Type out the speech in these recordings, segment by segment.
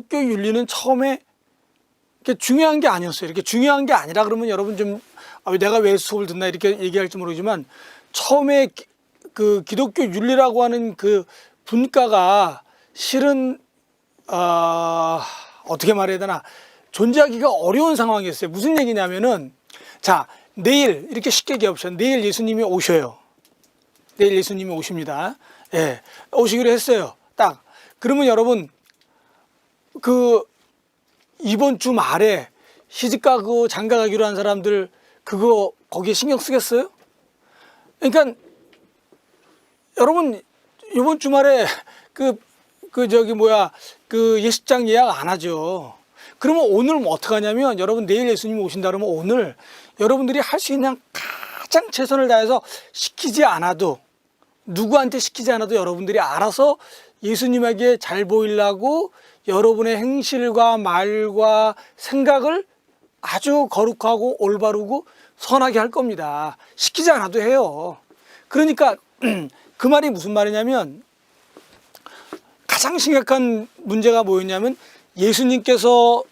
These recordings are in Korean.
기독교 윤리는 처음에 이렇게 중요한 게 아니었어요. 이렇게 중요한 게 아니라 그러면 여러분 좀 내가 왜 수업을 듣나 이렇게 얘기할지 모르지만 처음에 그 기독교 윤리라고 하는 그 분과가 실은 어떻게 말해야 되나 존재하기가 어려운 상황이었어요. 무슨 얘기냐면은 자 내일 이렇게 쉽게 얘기해봅시다. 내일 예수님이 오셔요. 내일 예수님이 오십니다. 예, 오시기로 했어요. 딱 그러면 여러분 그 이번 주 말에 시집가 그 장가 가기로 한 사람들 그거 거기에 신경 쓰겠어요? 그러니까 여러분 이번 주말에 그 예식장 예약 안 하죠. 그러면 오늘 뭐 어떻게 하냐면 여러분 내일 예수님이 오신다 그러면 오늘 여러분들이 할 수 있는 가장 최선을 다해서 시키지 않아도 누구한테 시키지 않아도 여러분들이 알아서 예수님에게 잘 보이려고 여러분의 행실과 말과 생각을 아주 거룩하고 올바르고 선하게 할 겁니다. 시키지 않아도 해요. 그러니까 그 말이 무슨 말이냐면 가장 심각한 문제가 뭐였냐면 예수님께서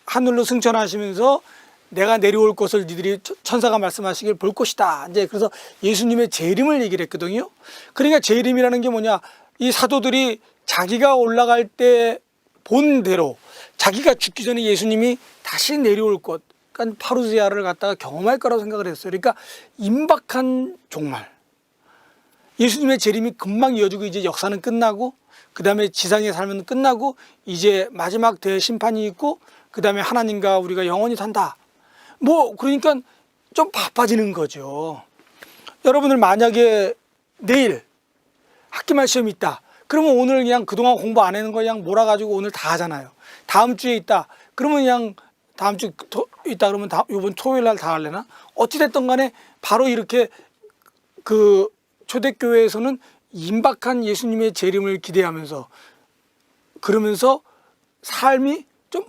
하늘로 승천하시면서 내가 내려올 것을 니들이 천사가 말씀하시길 볼 것이다. 이제 그래서 예수님의 재림을 얘기를 했거든요. 그러니까 재림이라는 게 뭐냐? 이 사도들이 자기가 올라갈 때 본 대로 자기가 죽기 전에 예수님이 다시 내려올 것, 그러니까 파루시아를 갖다가 경험할 거라고 생각을 했어요. 그러니까 임박한 종말. 예수님의 재림이 금방 이어지고 이제 역사는 끝나고 그 다음에 지상의 삶은 끝나고 이제 마지막 대심판이 있고 그 다음에 하나님과 우리가 영원히 산다. 뭐 그러니까 좀 바빠지는 거죠. 여러분들 만약에 내일 학기말 시험이 있다. 그러면 오늘 그냥 그동안 공부 안 하는 거 그냥 몰아가지고 오늘 다 하잖아요. 다음 주에 있다. 그러면 그냥 다음 주 있다 그러면 이번 토요일 날 다 할래나? 어찌됐든 간에 바로 이렇게 그 초대교회에서는 임박한 예수님의 재림을 기대하면서 그러면서 삶이 좀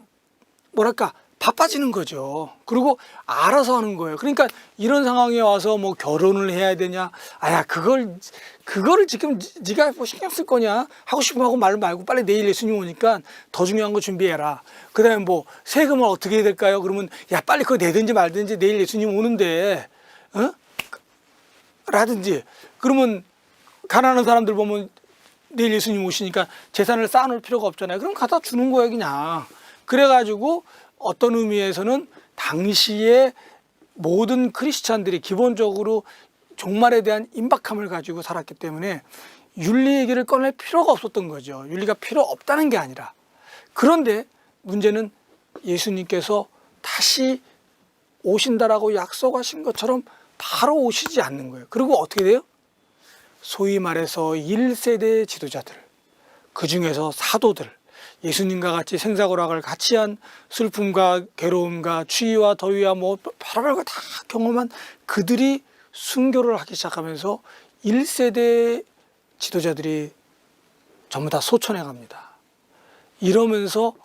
뭐랄까 바빠지는 거죠. 그리고 알아서 하는 거예요. 그러니까 이런 상황에 와서 뭐 결혼을 해야 되냐? 아야 그거를 지금 네가 뭐 신경 쓸 거냐? 하고 싶으면 하고 말고 빨리 내일 예수님 오니까 더 중요한 거 준비해라. 그다음에 뭐 세금을 어떻게 해야 될까요? 그러면 야 빨리 그거 내든지 말든지 내일 예수님 오는데 라든지 그러면 가난한 사람들 보면 내일 예수님 오시니까 재산을 쌓아놓을 필요가 없잖아요. 그럼 갖다 주는 거예요 그냥. 그래가지고 어떤 의미에서는 당시에 모든 크리스찬들이 기본적으로 종말에 대한 임박함을 가지고 살았기 때문에 윤리 얘기를 꺼낼 필요가 없었던 거죠. 윤리가 필요 없다는 게 아니라. 그런데 문제는 예수님께서 다시 오신다라고 약속하신 것처럼 바로 오시지 않는 거예요. 그리고 어떻게 돼요? 소위 말해서 1세대 지도자들, 그 중에서 사도들, 예수님과 같이 생사고락을 같이 한 슬픔과 괴로움과 추위와 더위와 뭐 별의별 거 다 경험한 그들이 순교를 하기 시작하면서 1세대 지도자들이 전부 다 소천해 갑니다. 이러면서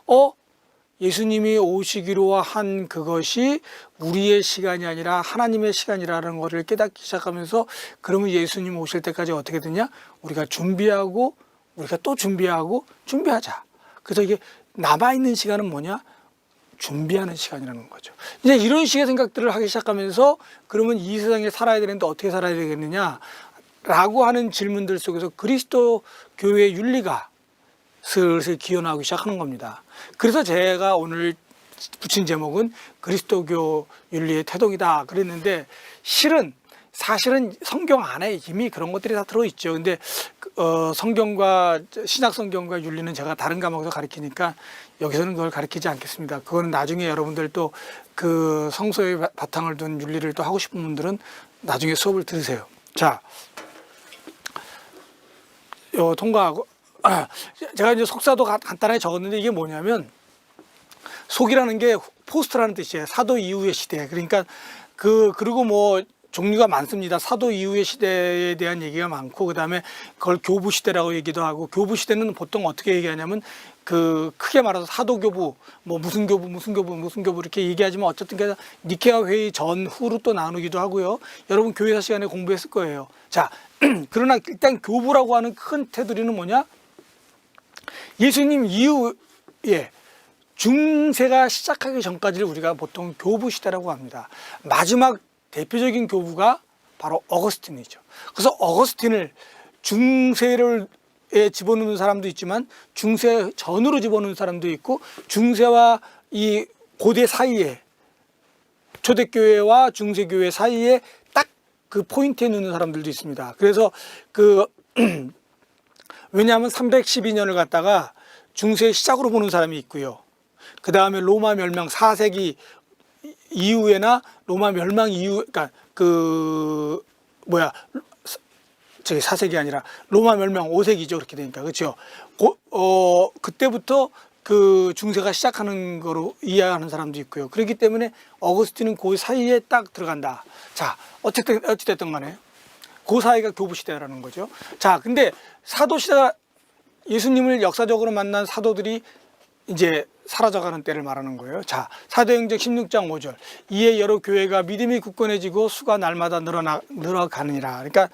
예수님이 오시기로 한 그것이 우리의 시간이 아니라 하나님의 시간이라는 것을 깨닫기 시작하면서 그러면 예수님 오실 때까지 어떻게 되냐? 우리가 준비하고 우리가 또 준비하자. 그래서 이게 남아있는 시간은 뭐냐? 준비하는 시간이라는 거죠. 이제 이런 식의 생각들을 하기 시작하면서 그러면 이 세상에 살아야 되는데 어떻게 살아야 되겠느냐? 라고 하는 질문들 속에서 그리스도 교회의 윤리가 슬슬 기원하기 시작하는 겁니다. 그래서 제가 오늘 붙인 제목은 그리스도교 윤리의 태동이다 그랬는데 사실은 성경 안에 이미 그런 것들이 다 들어있죠. 근데 성경과 신약 성경과 윤리는 제가 다른 과목에서 가르치니까 여기서는 그걸 가르치지 않겠습니다. 그거는 나중에 여러분들 또 그 성서의 바탕을 둔 윤리를 또 하고 싶은 분들은 나중에 수업을 들으세요. 자, 통과하고 제가 이제 속사도 간단하게 적었는데 이게 뭐냐면 속이라는 게 포스트라는 뜻이에요. 사도 이후의 시대. 그러니까 그리고 뭐 종류가 많습니다. 사도 이후의 시대에 대한 얘기가 많고 그다음에 그걸 교부 시대라고 얘기도 하고 교부 시대는 보통 어떻게 얘기하냐면 그 크게 말해서 사도교부 뭐 무슨 교부 이렇게 얘기하지만 어쨌든 니케아 회의 전후로 또 나누기도 하고요. 여러분 교회사 시간에 공부했을 거예요. 자, 그러나 일단 교부라고 하는 큰 테두리는 뭐냐? 예수님 이후에 예, 중세가 시작하기 전까지를 우리가 보통 교부 시대라고 합니다. 마지막 대표적인 교부가 바로 어거스틴이죠. 그래서 어거스틴을 중세를 에 집어넣는 사람도 있지만 중세 전으로 집어넣는 사람도 있고 중세와 이 고대 사이에 초대교회와 중세교회 사이에 딱 그 포인트에 넣는 사람들도 있습니다. 그래서 왜냐하면 312년을 갖다가 중세의 시작으로 보는 사람이 있고요. 그 다음에 로마 멸망 4세기 이후에나 로마 멸망 이후, 그러니까 저기 4세기 아니라 로마 멸망 5세기죠. 그렇게 되니까. 그렇죠. 그때부터 그 중세가 시작하는 거로 이해하는 사람도 있고요. 그렇기 때문에 어거스틴은 그 사이에 딱 들어간다. 자, 어찌됐든 간에 그 사이가 교부시대라는 거죠. 자, 근데 사도시대가 예수님을 역사적으로 만난 사도들이 이제 사라져가는 때를 말하는 거예요. 자, 사도행전 16장 5절. 이에 여러 교회가 믿음이 굳건해지고 수가 날마다 늘어가느니라. 그러니까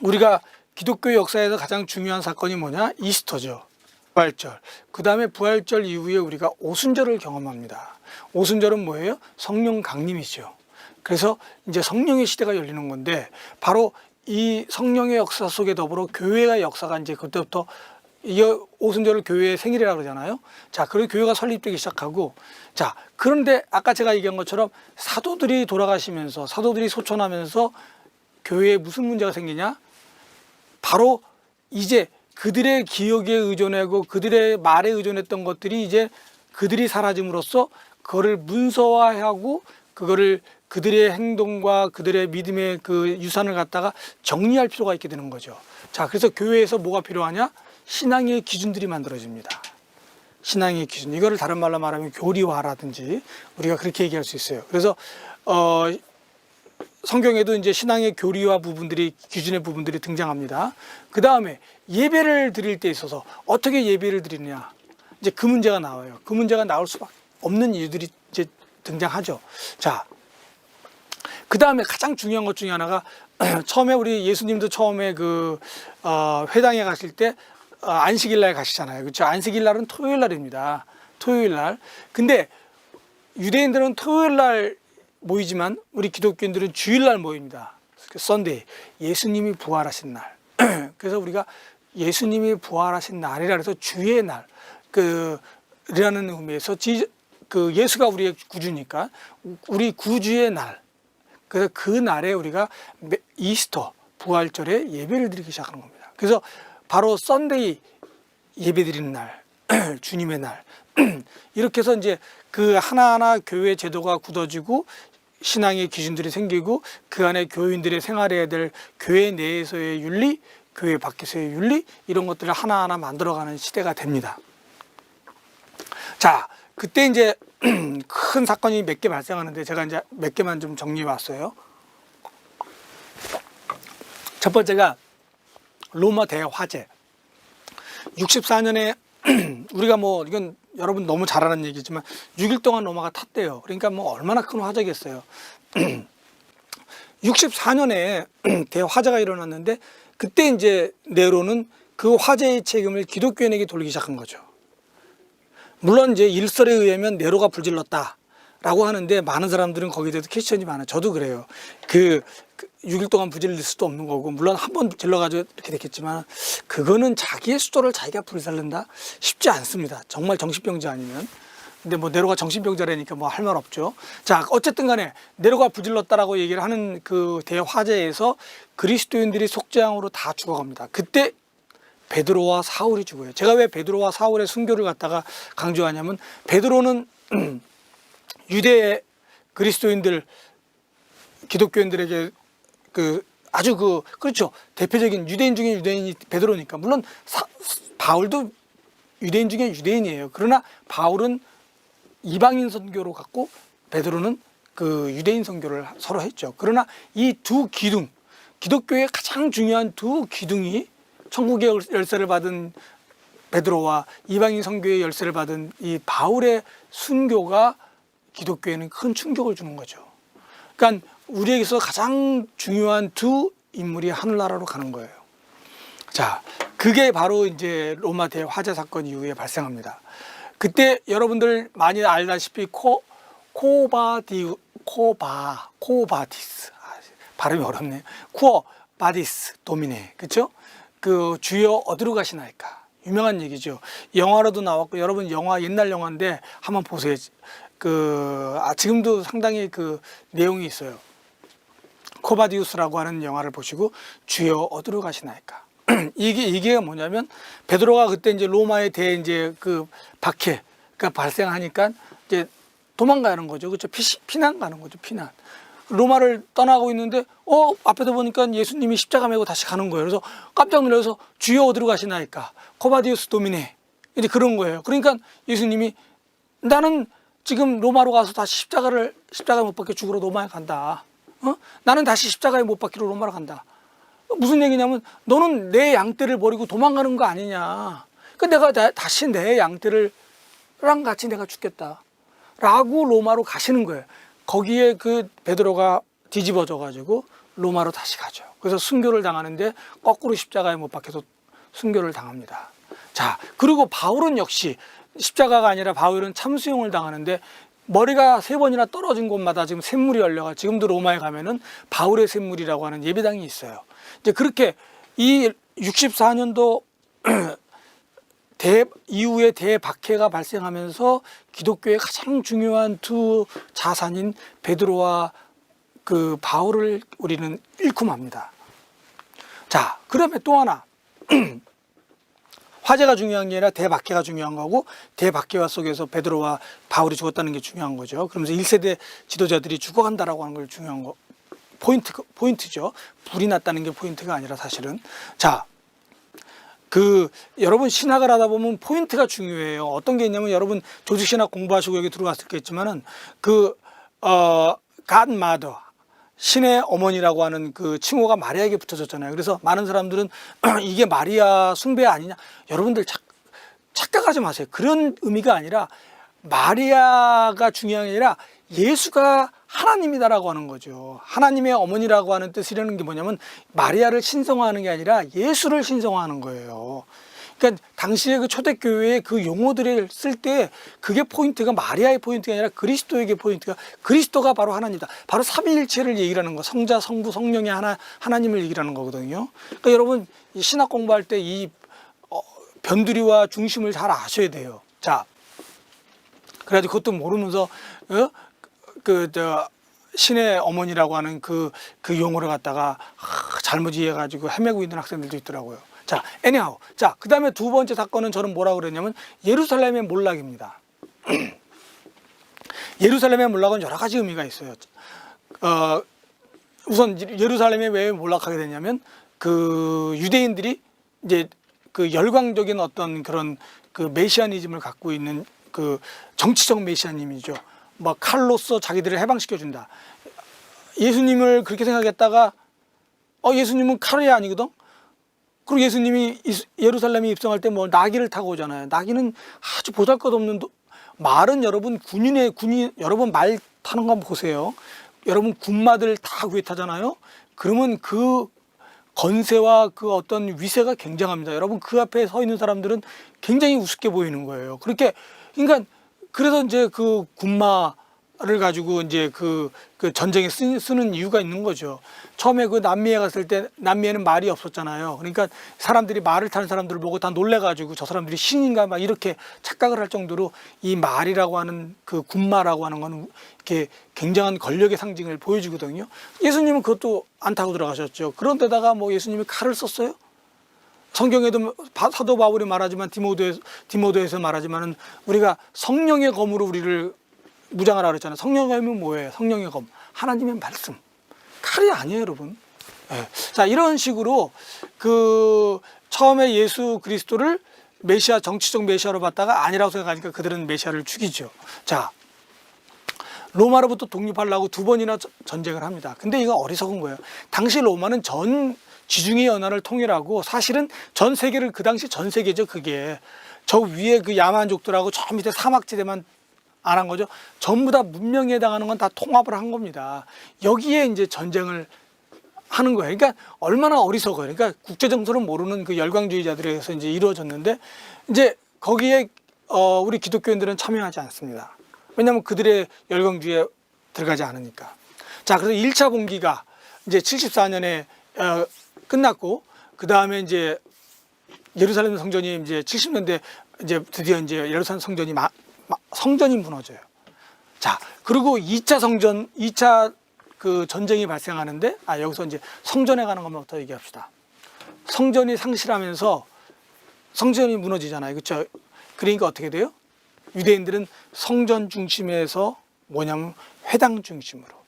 우리가 기독교 역사에서 가장 중요한 사건이 뭐냐? 이스터죠. 부활절. 그 다음에 부활절 이후에 우리가 오순절을 경험합니다. 오순절은 뭐예요? 성령 강림이죠. 그래서 이제 성령의 시대가 열리는 건데 바로 이 성령의 역사 속에 더불어 교회의 역사가 이제 그때부터 이 오순절을 교회의 생일이라고 그러잖아요. 자, 그리고 교회가 설립되기 시작하고, 자, 그런데 아까 제가 얘기한 것처럼 사도들이 돌아가시면서 사도들이 소천하면서 교회에 무슨 문제가 생기냐? 바로 이제 그들의 기억에 의존하고 그들의 말에 의존했던 것들이 이제 그들이 사라짐으로써 그거를 문서화하고 그거를 그들의 행동과 그들의 믿음의 그 유산을 갖다가 정리할 필요가 있게 되는 거죠. 자, 그래서 교회에서 뭐가 필요하냐? 신앙의 기준들이 만들어집니다. 신앙의 기준. 이거를 다른 말로 말하면 교리화라든지 우리가 그렇게 얘기할 수 있어요. 그래서 성경에도 이제 신앙의 교리화 부분들이, 기준의 부분들이 등장합니다. 그 다음에 예배를 드릴 때 있어서 어떻게 예배를 드리느냐. 이제 그 문제가 나와요. 그 문제가 나올 수밖에 없는 이유들이 이제 등장하죠. 자, 그 다음에 가장 중요한 것 중에 하나가 처음에 우리 예수님도 처음에 회당에 가실 때 안식일 날 가시잖아요. 그렇죠? 안식일 날은 토요일 날입니다. 토요일 날. 근데 유대인들은 토요일 날 모이지만 우리 기독교인들은 주일 날 모입니다. 썬데이. 예수님이 부활하신 날. 그래서 우리가 예수님이 부활하신 날이라 해서 주의 날, 라는 의미에서 예수가 우리의 구주니까 우리 구주의 날. 그래서 그 날에 우리가 이스터 부활절에 예배를 드리기 시작하는 겁니다. 그래서 바로 썬데이 예배 드리는 날, 주님의 날. 이렇게 해서 이제 그 하나하나 교회 제도가 굳어지고 신앙의 기준들이 생기고 그 안에 교인들의 생활해야 될 교회 내에서의 윤리, 교회 밖에서의 윤리, 이런 것들을 하나하나 만들어가는 시대가 됩니다. 자, 그때 이제 큰 사건이 몇 개 발생하는데 제가 이제 몇 개만 좀 정리해 왔어요. 첫 번째가 로마 대화재. 64년에 우리가 이건 여러분 너무 잘 아는 얘기지만 6일 동안 로마가 탔대요. 그러니까 얼마나 큰 화재겠어요. 64년에 대화재가 일어났는데 그때 이제 네로는 그 화재의 책임을 기독교인에게 돌리기 시작한 거죠. 물론 이제 일설에 의하면 네로가 불질렀다라고 하는데 많은 사람들은 거기에 대해서 퀘스천이 많아요. 저도 그래요. 6일 동안 부질릴 수도 없는 거고, 물론 한 번 질러가지고 이렇게 됐겠지만 그거는 자기의 수도를 자기가 불살른다? 쉽지 않습니다. 정말 정신병자 아니면. 근데 네로가 정신병자라니까 할 말 없죠. 자, 어쨌든 간에 네로가 부질렀다라고 얘기를 하는 그 대화재에서 그리스도인들이 속죄양으로 다 죽어갑니다. 그때 베드로와 사울이 죽어요. 제가 왜 베드로와 사울의 순교를 갖다가 강조하냐면 베드로는 유대 그리스도인들, 기독교인들에게 그렇죠. 대표적인 유대인 중에 유대인이 베드로니까. 물론 바울도 유대인 중에 유대인이에요. 그러나 바울은 이방인 선교로 갔고 베드로는 그 유대인 선교를 서로 했죠. 그러나 이 두 기둥, 기독교의 가장 중요한 두 기둥이 천국의 열쇠를 받은 베드로와 이방인 선교의 열쇠를 받은 이 바울의 순교가 기독교에는 큰 충격을 주는 거죠. 그러니까 우리에게서 가장 중요한 두 인물이 하늘나라로 가는 거예요. 자, 그게 바로 이제 로마 대화재 사건 이후에 발생합니다. 그때 여러분들 많이 알다시피 코바디스 발음이 어렵네요. 쿠어 바디스 도미네, 그렇죠? 그 주여 어디로 가시나이까, 유명한 얘기죠. 영화로도 나왔고, 여러분 영화 옛날 영화인데 한번 보세요. 지금도 상당히 그 내용이 있어요. 코바디우스라고 하는 영화를 보시고 주여 어디로 가시나이까. 이게 뭐냐면 베드로가 그때 이제 로마에 대해 이제 그 박해가 발생하니까 이제 도망가는 거죠. 그렇죠? 피난 가는 거죠. 피난. 로마를 떠나고 있는데 앞에서 보니까 예수님이 십자가 메고 다시 가는 거예요. 그래서 깜짝 놀라서 주여 어디로 가시나이까, 코바디우스 도미네, 이제 그런 거예요. 그러니까 예수님이 나는 지금 로마로 가서 다시 십자가에 못 박혀 죽으러 로마에 간다. 나는 다시 십자가에 못 박히러 로마로 간다. 무슨 얘기냐면 너는 내 양떼를 버리고 도망가는 거 아니냐. 그러니까 내가 다시 내 양떼랑 같이 내가 죽겠다 라고 로마로 가시는 거예요. 거기에 그 베드로가 뒤집어져 가지고 로마로 다시 가죠. 그래서 순교를 당하는데 거꾸로 십자가에 못 박혀서 순교를 당합니다. 자, 그리고 바울은 역시 십자가가 아니라 바울은 참수용을 당하는데 머리가 3번이나 떨어진 곳마다 지금 샘물이 열려가 지금도 로마에 가면은 바울의 샘물이라고 하는 예배당이 있어요. 이제 그렇게 이 64년도 이후에 대박해가 발생하면서 기독교의 가장 중요한 두 자산인 베드로와 그 바울을 우리는 잃고 맙니다. 자, 그러면 또 하나 화재가 중요한 게 아니라 대박해가 중요한 거고, 대박해와 속에서 베드로와 바울이 죽었다는 게 중요한 거죠. 그러면서 1세대 지도자들이 죽어간다라고 하는 걸 중요한 거, 포인트죠. 불이 났다는 게 포인트가 아니라 사실은. 자, 여러분 신학을 하다 보면 포인트가 중요해요. 어떤 게 있냐면, 여러분 조직신학 공부하시고 여기 들어갔을 게 있지만은 God Mother, 신의 어머니라고 하는 그 칭호가 마리아에게 붙어졌잖아요. 그래서 많은 사람들은 이게 마리아 숭배 아니냐. 여러분들 착각하지 마세요. 그런 의미가 아니라 마리아가 중요한 게 아니라 예수가 하나님이다라고 하는 거죠. 하나님의 어머니라고 하는 뜻이라는 게 뭐냐면 마리아를 신성화하는 게 아니라 예수를 신성화하는 거예요. 그러니까 당시에 그 초대교회의 그 용어들을 쓸 때 그게 포인트가 마리아의 포인트가 아니라 그리스도에게 포인트가, 그리스도가 바로 하나님이다. 바로 삼위일체를 얘기하는 거, 성자, 성부, 성령의 하나님을 얘기하는 거거든요. 그러니까 여러분 신학 공부할 때 이 변두리와 중심을 잘 아셔야 돼요. 자, 그래가지고 그것도 모르면서 신의 어머니라고 하는 그 용어를 갖다가 잘못 이해해가지고 헤매고 있는 학생들도 있더라고요. 자, anyhow. 자, 그 다음에 두 번째 사건은 저는 뭐라고 그랬냐면 예루살렘의 몰락입니다. 예루살렘의 몰락은 여러 가지 의미가 있어요. 우선 예루살렘에 왜 몰락하게 됐냐면 그 유대인들이 이제 그 열광적인 어떤 그런 그 메시아니즘을 갖고 있는 그 정치적 메시아님이죠. 뭐 칼로서 자기들을 해방시켜준다. 예수님을 그렇게 생각했다가 예수님은 칼이 아니거든. 그리고 예수님이 예루살렘에 입성할 때 뭐 나귀를 타고 오잖아요. 나귀는 아주 보잘것없는 말은 여러분 여러분 말 타는 거 한번 보세요. 여러분 군마들 다 위에 타잖아요. 그러면 그 건세와 그 어떤 위세가 굉장합니다. 여러분 그 앞에 서 있는 사람들은 굉장히 우습게 보이는 거예요. 그러니까 그래서 이제 그 군마를 가지고 이제 그 전쟁에 쓰는 이유가 있는 거죠. 처음에 그 남미에 갔을 때 남미에는 말이 없었잖아요. 그러니까 사람들이 말을 타는 사람들을 보고 다 놀래가지고 저 사람들이 신인가 막 이렇게 착각을 할 정도로 이 말이라고 하는 그 군마라고 하는 거는 이렇게 굉장한 권력의 상징을 보여주거든요. 예수님은 그것도 안 타고 들어가셨죠. 그런데다가 뭐 예수님이 칼을 썼어요? 성경에도 사도 바울이 말하지만 디모데에서 말하지만은 우리가 성령의 검으로 우리를 무장하라 그랬잖아요. 성령의 검은 뭐예요? 성령의 검, 하나님의 말씀. 칼이 아니에요, 여러분. 네. 자, 이런 식으로 처음에 예수 그리스도를 메시아, 정치적 메시아로 봤다가 아니라고 생각하니까 그들은 메시아를 죽이죠. 자, 로마로부터 독립하려고 2번이나 전쟁을 합니다. 근데 이거 어리석은 거예요. 당시 로마는 전 지중해 연안을 통일하고 사실은 전 세계를, 그 당시 전 세계죠, 그게. 저 위에 그 야만족들하고 저 밑에 사막지대만 안 한 거죠. 전부 다 문명에 해당하는 건 다 통합을 한 겁니다. 여기에 이제 전쟁을 하는 거예요. 그러니까 얼마나 어리석어요. 그러니까 국제 정서를 모르는 그 열광주의자들에 의해서 이제 이루어졌는데, 이제 거기에 우리 기독교인들은 참여하지 않습니다. 왜냐하면 그들의 열광주의에 들어가지 않으니까. 자, 그래서 1차 봉기가 이제 74년에 끝났고, 그 다음에 이제 예루살렘 성전이 이제 70년대 이제 드디어 이제 예루살렘 성전이 성전이 무너져요. 자, 그리고 2차 그 전쟁이 발생하는데, 여기서 이제 성전에 관한 것부터 얘기합시다. 성전이 상실하면서 성전이 무너지잖아요. 그렇죠? 그러니까 어떻게 돼요? 유대인들은 성전 중심에서 뭐냐면 회당 중심으로,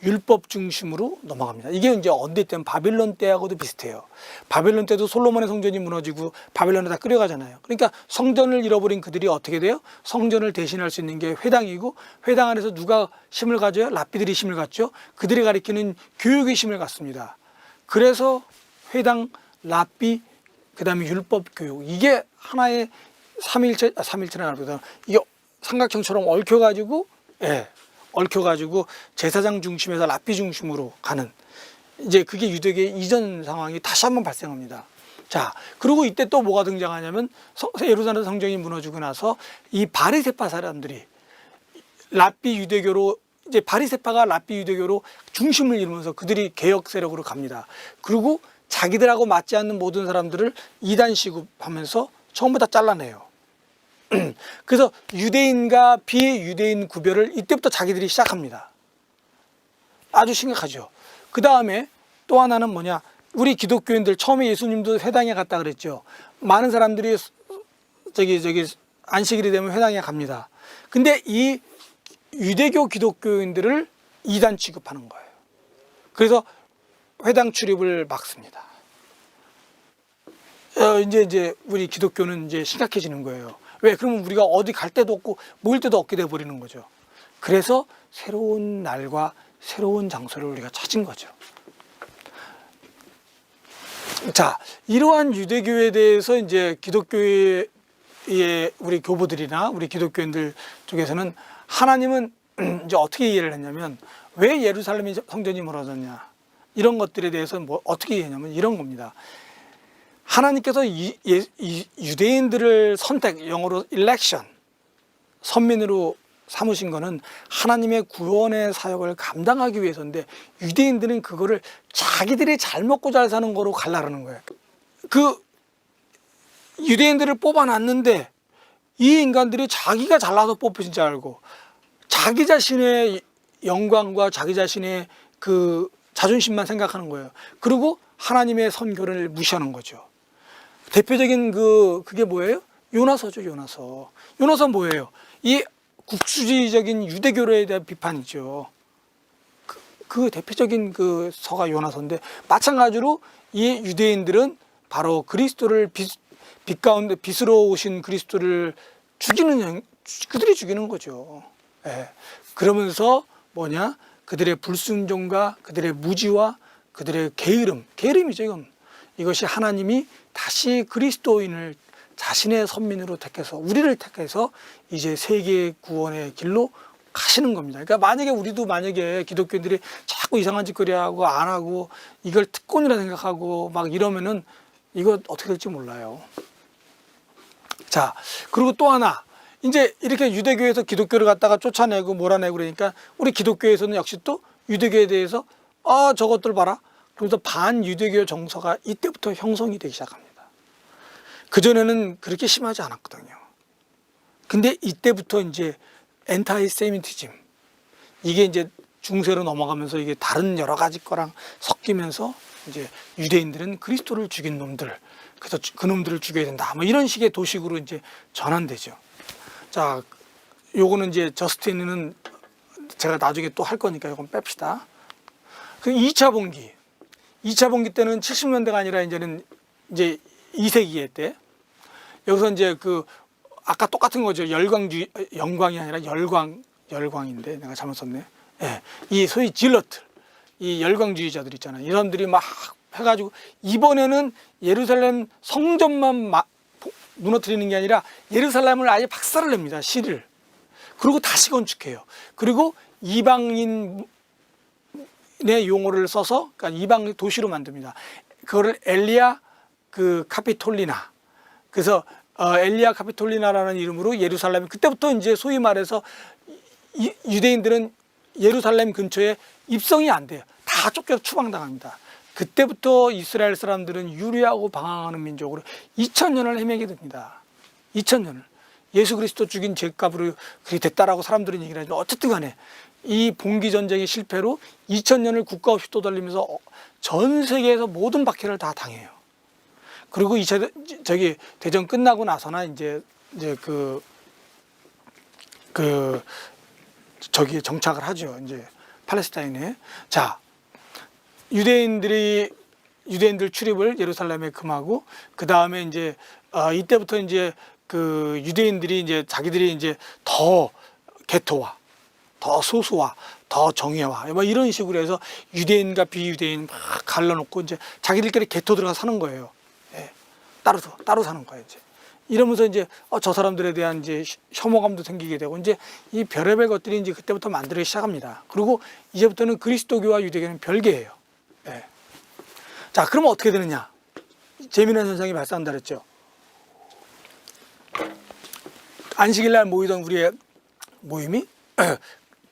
율법 중심으로 넘어갑니다. 이게 이제 언제 때면 바빌론 때하고도 비슷해요. 바빌론 때도 솔로몬의 성전이 무너지고 바빌론에 다 끌려가잖아요. 그러니까 성전을 잃어버린 그들이 어떻게 돼요? 성전을 대신할 수 있는 게 회당이고, 회당 안에서 누가 힘을 가져요? 랍비들이 힘을 갖죠. 그들이 가리키는 교육의 힘을 갖습니다. 그래서 회당, 랍비, 그 다음에 율법 교육, 이게 하나의 삼일체는 아니거든. 이게 삼각형처럼 얽혀가지고, 얽혀가지고 제사장 중심에서 랍비 중심으로 가는, 이제 그게 유대계 이전 상황이 다시 한번 발생합니다. 자, 그리고 이때 또 뭐가 등장하냐면, 예루살렘 성전이 무너지고 나서 이 바리새파 사람들이 랍비 유대교로, 이제 바리새파가 랍비 유대교로 중심을 이루면서 그들이 개혁 세력으로 갑니다. 그리고 자기들하고 맞지 않는 모든 사람들을 이단 시급하면서 전부 다 잘라내요. 그래서 유대인과 비유대인 구별을 이때부터 자기들이 시작합니다. 아주 심각하죠. 그 다음에 또 하나는 뭐냐, 우리 기독교인들 처음에 예수님도 회당에 갔다 그랬죠. 많은 사람들이 저기 안식일이 되면 회당에 갑니다. 근데 이 유대교 기독교인들을 이단 취급하는 거예요. 그래서 회당 출입을 막습니다. 이제 우리 기독교는 이제 심각해지는 거예요. 왜? 그러면 우리가 어디 갈 데도 없고 모일 데도 없게 돼버리는 거죠. 그래서 새로운 날과 새로운 장소를 우리가 찾은 거죠. 자, 이러한 유대교에 대해서 이제 기독교의 우리 교부들이나 우리 기독교인들 쪽에서는 하나님은 이제 어떻게 이해를 했냐면, 왜 예루살렘 성전이 무너졌냐, 이런 것들에 대해서 어떻게 이해했냐면 이런 겁니다. 하나님께서 유대인들을 선택, 영어로 election, 선민으로 삼으신 거는 하나님의 구원의 사역을 감당하기 위해서인데, 유대인들은 그거를 자기들이 잘 먹고 잘 사는 거로 갈라라는 거예요. 그 유대인들을 뽑아놨는데 이 인간들이 자기가 잘나서 뽑히신 줄 알고 자기 자신의 영광과 자기 자신의 그 자존심만 생각하는 거예요. 그리고 하나님의 선교를 무시하는 거죠. 대표적인 그게 뭐예요? 요나서죠, 요나서. 요나서 뭐예요? 이 국수주의적인 유대교에 대한 비판이죠. 그 대표적인 그 서가 요나서인데, 마찬가지로 이 유대인들은 바로 그리스도를 빛 가운데 빛으로 오신 그리스도를 그들이 죽이는 거죠. 그러면서 뭐냐? 그들의 불순종과 그들의 무지와 그들의 게으름이죠, 이건. 이것이 하나님이 다시 그리스도인을 자신의 선민으로 택해서, 우리를 택해서 이제 세계 구원의 길로 가시는 겁니다. 그러니까 만약에 기독교인들이 자꾸 이상한 짓거리 하고 안 하고 이걸 특권이라 생각하고 막 이러면은 이거 어떻게 될지 몰라요. 자, 그리고 또 하나, 이제 이렇게 유대교에서 기독교를 갖다가 쫓아내고 몰아내고 그러니까 우리 기독교에서는 역시 또 유대교에 대해서 저것들 봐라, 그래서 반유대교 정서가 이때부터 형성이 되기 시작합니다. 그전에는 그렇게 심하지 않았거든요. 근데 이때부터 이제 엔타이세미티즘, 이게 이제 중세로 넘어가면서 이게 다른 여러 가지 거랑 섞이면서 이제 유대인들은 그리스도를 죽인 놈들, 그래서 그 놈들을 죽여야 된다, 뭐 이런 식의 도식으로 이제 전환되죠. 자, 요거는 이제 저스틴은 제가 나중에 또 할 거니까 이건 뺍시다. 그 2차 봉기 때는 70년대가 아니라 이제는 이제 2세기에 때, 여기서 이제 아까 똑같은 거죠. 영광이 아니라 열광인데 내가 잘못 썼네. 이 소위 질러트, 이 열광주의자들 있잖아요. 이 사람들이 막 해가지고 이번에는 예루살렘 성전만 무너뜨리는 게 아니라 예루살렘을 아예 박살을 냅니다. 시를. 그리고 다시 건축해요. 그리고 이방인 유대인의 용어를 써서 그러니까 이방 도시로 만듭니다. 그거를 엘리아 카피톨리나. 그래서 엘리아 카피톨리나라는 이름으로 예루살렘, 그때부터 이제 소위 말해서 유대인들은 예루살렘 근처에 입성이 안 돼요. 다 쫓겨서 추방당합니다. 그때부터 이스라엘 사람들은 유리하고 방황하는 민족으로 2000년을 헤매게 됩니다. 2000년을. 예수 그리스도 죽인 죄값으로 그렇게 됐다라고 사람들은 얘기를 하지만 어쨌든 간에 이 봉기 전쟁의 실패로 2000년을 국가 없이 떠돌리면서 전 세계에서 모든 박해를 다 당해요. 그리고 대전 끝나고 나서나 이제 정착을 하죠. 이제 팔레스타인에. 자, 유대인들 출입을 예루살렘에 금하고, 그 다음에 이제 이때부터 이제 유대인들이 이제 자기들이 이제 더 개토화, 더 소수화, 더 정예화, 뭐 이런 식으로 해서 유대인과 비유대인 막 갈라놓고 이제 자기들끼리 개토 들어가 사는 거예요. 예. 따로 사는 거예요. 이제 이러면서 이제 저 사람들에 대한 이제 혐오감도 생기게 되고, 이제 이 별의별 것들이 이제 그때부터 만들기 시작합니다. 그리고 이제부터는 그리스도교와 유대교는 별개예요. 예. 자, 그러면 어떻게 되느냐? 재미난 현상이 발생한다 그랬죠. 안식일날 모이던 우리의 모임이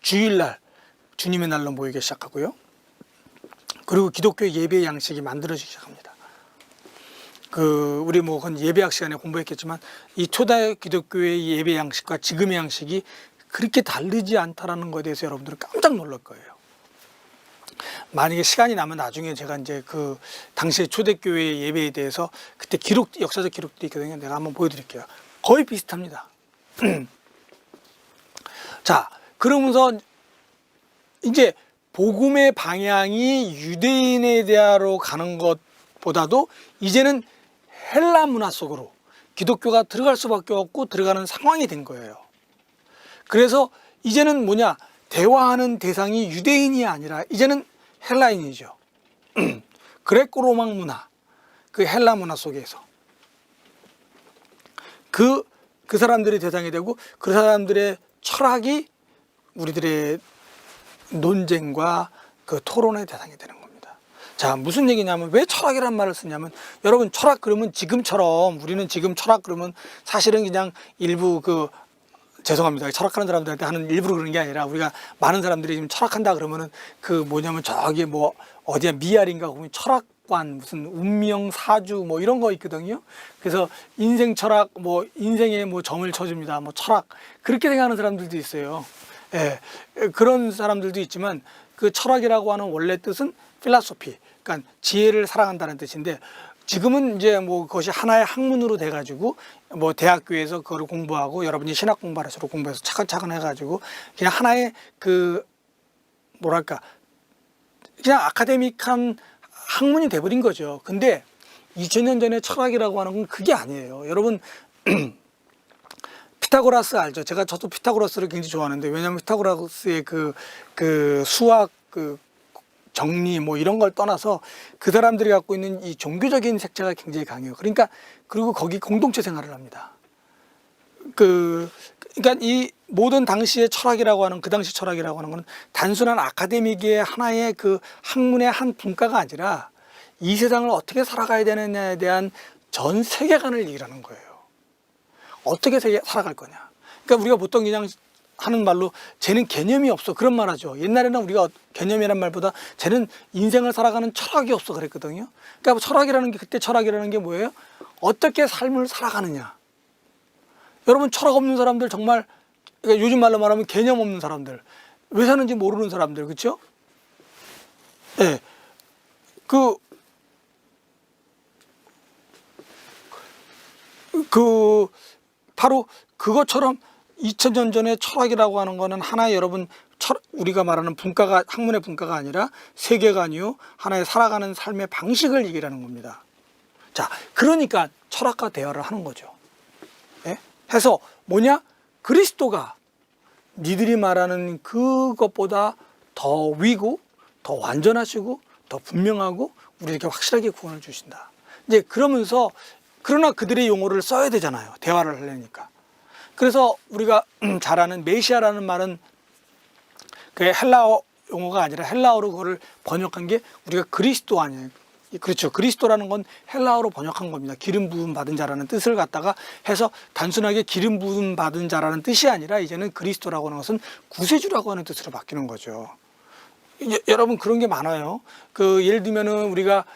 주일날 주님의 날로 모이기 시작하고요. 그리고 기독교의 예배 양식이 만들어지기 시작합니다. 우리 그건 예배학 시간에 공부했겠지만 이 초대 기독교의 예배 양식과 지금의 양식이 그렇게 다르지 않다라는 것에 대해서 여러분들은 깜짝 놀랄 거예요. 만약에 시간이 나면 나중에 제가 이제 당시의 초대교회의 예배에 대해서 그때 역사적 기록들이 있거든요. 내가 한번 보여드릴게요. 거의 비슷합니다. 자, 그러면서 이제 복음의 방향이 유대인에 대하러 가는 것보다도 이제는 헬라 문화 속으로 기독교가 들어갈 수밖에 없고 들어가는 상황이 된 거예요. 그래서 이제는 대화하는 대상이 유대인이 아니라 이제는 헬라인이죠. 그레코로망 문화, 헬라 문화 속에서 그 사람들이 대상이 되고, 그 사람들의 철학이 우리들의 논쟁과 토론의 대상이 되는 겁니다. 자, 무슨 얘기냐면, 왜 철학이라는 말을 쓰냐면, 여러분, 철학 그러면 우리는 지금 철학 그러면 사실은 그냥 일부 죄송합니다. 철학하는 사람들한테 하는 일부러 그런 게 아니라, 우리가 많은 사람들이 지금 철학한다 그러면은 저기 어디야 미알인가 보면 철학관 무슨 운명 사주 이런 거 있거든요. 그래서 인생 철학 인생에 점을 쳐줍니다. 철학 그렇게 생각하는 사람들도 있어요. 예, 그런 사람들도 있지만 그 철학이라고 하는 원래 뜻은 필라소피, 그러니까 지혜를 사랑한다는 뜻인데, 지금은 이제 그것이 하나의 학문으로 돼가지고 대학교에서 그거를 공부하고, 여러분이 신학 공부하는 식으로 공부해서 차근차근 해가지고 그냥 하나의 그냥 아카데믹한 학문이 돼버린 거죠. 근데 2000년 전에 철학이라고 하는 건 그게 아니에요. 여러분, 피타고라스 알죠? 저도 피타고라스를 굉장히 좋아하는데, 왜냐하면 피타고라스의 수학 정리 이런 걸 떠나서 그 사람들이 갖고 있는 이 종교적인 색채가 굉장히 강해요. 그리고 거기 공동체 생활을 합니다. 그러니까 이 모든 당시의 철학이라고 하는, 그 당시 철학이라고 하는 건 단순한 아카데믹의 하나의 학문의 한 분과가 아니라 이 세상을 어떻게 살아가야 되느냐에 대한 전 세계관을 얘기하는 거예요. 어떻게 살아갈 거냐. 그러니까 우리가 보통 그냥 하는 말로 쟤는 개념이 없어, 그런 말 하죠. 옛날에는 우리가 개념이란 말보다 쟤는 인생을 살아가는 철학이 없어 그랬거든요. 그러니까 그때 철학이라는 게 뭐예요? 어떻게 삶을 살아가느냐. 여러분, 철학 없는 사람들 정말, 그러니까 요즘 말로 말하면 개념 없는 사람들, 왜 사는지 모르는 사람들, 그렇죠? 네. 바로 그것처럼 2000년 전에 철학이라고 하는 거는 하나의, 여러분, 우리가 말하는 학문의 분과가 아니라 세계관이요, 하나의 살아가는 삶의 방식을 얘기하는 겁니다. 자, 그러니까 철학과 대화를 하는 거죠. 예? 해서 그리스도가 니들이 말하는 그것보다 더 위고, 더 완전하시고, 더 분명하고, 우리에게 확실하게 구원을 주신다. 이제 그러면서, 그러나 그들의 용어를 써야 되잖아요. 대화를 하려니까. 그래서 우리가 잘 아는 메시아라는 말은 헬라어 용어가 아니라 헬라어로 그거를 번역한 게 우리가 그리스도 아니에요. 그렇죠. 그리스도라는 건 헬라어로 번역한 겁니다. 기름 부음 받은 자라는 뜻을 갖다가 해서 단순하게 기름 부음 받은 자라는 뜻이 아니라 이제는 그리스도라고 하는 것은 구세주라고 하는 뜻으로 바뀌는 거죠. 여러분 그런 게 많아요. 예를 들면은 우리가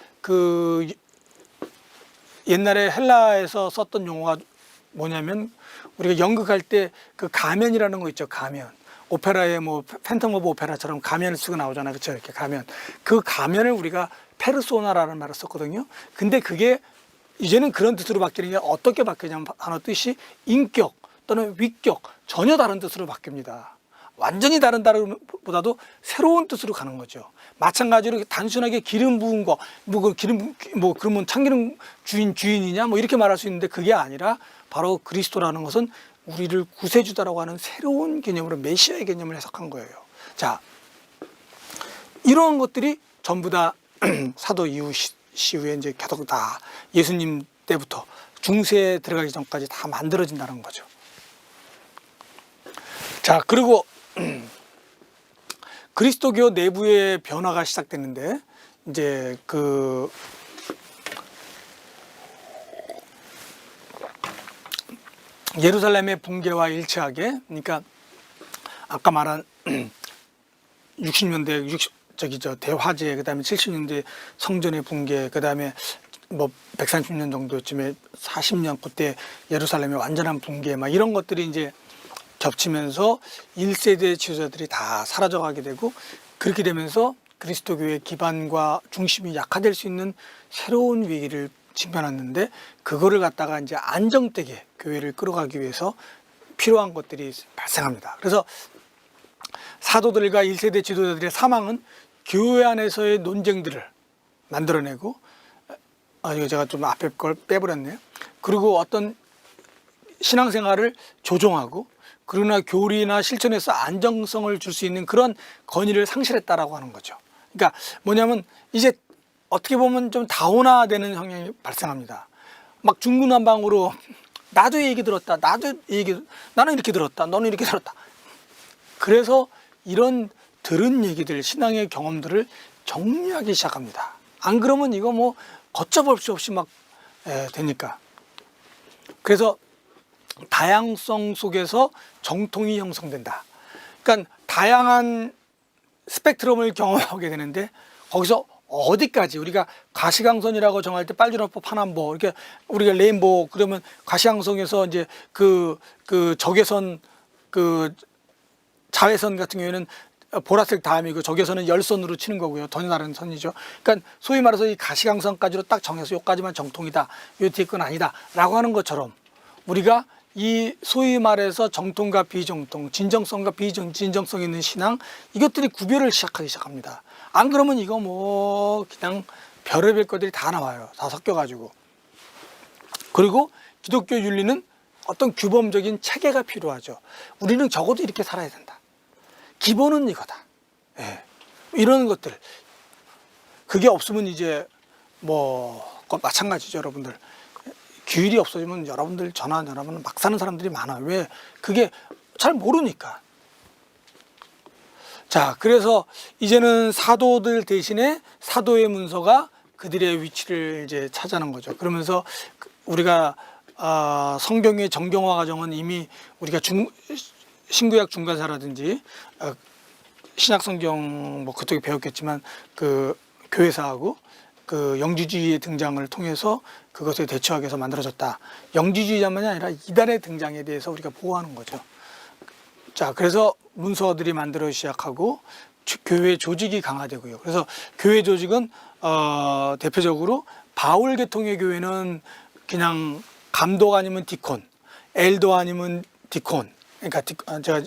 옛날에 헬라에서 썼던 용어가 뭐냐면 우리가 연극할 때 가면이라는 거 있죠. 가면. 오페라에 뭐 팬텀 오브 오페라처럼 가면을 쓰고 나오잖아요. 그렇죠. 이렇게 가면. 그 가면을 우리가 페르소나라는 말을 썼거든요. 근데 그게 이제는 그런 뜻으로 바뀌는 게 어떻게 바뀌냐면 단어 뜻이 인격 또는 위격 전혀 다른 뜻으로 바뀝니다. 완전히 다른 보다도 새로운 뜻으로 가는 거죠. 마찬가지로 단순하게 기름 부은 거, 그러면 참기름 주인이냐, 뭐 이렇게 말할 수 있는데 그게 아니라 바로 그리스도라는 것은 우리를 구세주다라고 하는 새로운 개념으로 메시아의 개념을 해석한 거예요. 자, 이런 것들이 전부 다 사도 이후에 이제 계속 다 예수님 때부터 중세에 들어가기 전까지 다 만들어진다는 거죠. 자, 그리고 그리스도교 내부의 변화가 시작됐는데 이제 예루살렘의 붕괴와 일치하게, 그러니까 아까 말한 60년대 대화재, 그다음에 70년대 성전의 붕괴, 그다음에 뭐 130년 정도쯤에 40년 그때 예루살렘의 완전한 붕괴, 막 이런 것들이 이제 겹치면서 1세대 지도자들이 다 사라져가게 되고, 그렇게 되면서 그리스도교의 기반과 중심이 약화될 수 있는 새로운 위기를 직면했는데, 그거를 갖다가 이제 안정되게 교회를 끌어가기 위해서 필요한 것들이 발생합니다. 그래서 사도들과 1세대 지도자들의 사망은 교회 안에서의 논쟁들을 만들어내고, 이거 제가 좀 앞에 걸 빼버렸네요. 그리고 어떤 신앙생활을 조종하고, 그러나 교리나 실천에서 안정성을 줄 수 있는 그런 권위를 상실했다라고 하는 거죠. 그러니까 뭐냐면 이제 어떻게 보면 좀 다운화되는 성향이 발생합니다. 막 중구난방으로 나도 이 얘기 들었다, 나는 이렇게 들었다, 너는 이렇게 들었다. 그래서 이런 들은 얘기들, 신앙의 경험들을 정리하기 시작합니다. 안 그러면 이거 뭐 걷잡을 수 없이 막 되니까. 그래서 다양성 속에서 정통이 형성된다. 그러니까 다양한 스펙트럼을 경험하게 되는데, 거기서 어디까지 우리가 가시광선이라고 정할 때 빨주노포 파남보, 이렇게 우리가 레인보우 그러면 가시광선에서 이제 그 적외선, 자외선 같은 경우에는 보라색 다음이고 적외선은 열선으로 치는 거고요. 더 다른 선이죠. 그러니까 소위 말해서 이 가시광선까지로 딱 정해서 여기까지만 정통이다, 요 뒤에 건 아니다 라고 하는 것처럼, 우리가 이 소위 말해서 정통과 비정통, 진정성과 비진정성 있는 신앙, 이것들이 구별을 시작하기 시작합니다. 안 그러면 이거 뭐 그냥 별의별 것들이 다 나와요. 다 섞여가지고. 그리고 기독교 윤리는 어떤 규범적인 체계가 필요하죠. 우리는 적어도 이렇게 살아야 된다. 기본은 이거다. 이런 것들. 그게 없으면 이제 뭐 마찬가지죠, 여러분들. 규율이 없어지면 저나 여러분 막 사는 사람들이 많아요. 왜? 그게 잘 모르니까. 자, 그래서 이제는 사도들 대신에 사도의 문서가 그들의 위치를 이제 차지하는 거죠. 그러면서 우리가 성경의 정경화 과정은 이미 우리가 신구약 중간사라든지 신약 성경 뭐 그쪽에 배웠겠지만 교회사하고 영지주의의 등장을 통해서 그것에 대처하기 위해서 만들어졌다. 영지주의자만이 아니라 이단의 등장에 대해서 우리가 보호하는 거죠. 자, 그래서 문서들이 만들어지기 시작하고 교회 조직이 강화되고요. 그래서 교회 조직은 대표적으로 바울 계통의 교회는 그냥 감독 아니면 디콘, 엘도 아니면 디콘. 그러니까 제가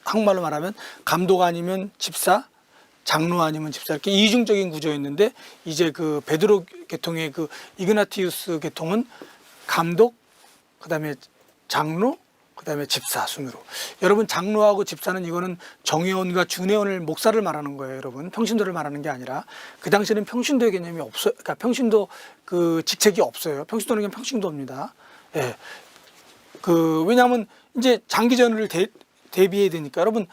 한국말로 말하면 감독 아니면 집사, 장로 아니면 집사, 이렇게 이중적인 구조였는데, 이제 베드로 계통의 이그나티우스 계통은 감독, 그 다음에 장로, 그 다음에 집사 순으로. 여러분, 장로하고 집사는 이거는 정회원과 준회원을, 목사를 말하는 거예요. 여러분, 평신도를 말하는 게 아니라, 그 당시에는 평신도의 개념이 없어요. 그러니까 평신도 직책이 없어요. 평신도는 그냥 평신도입니다. 예. 왜냐하면 이제 장기전을 대비해야 되니까. 여러분,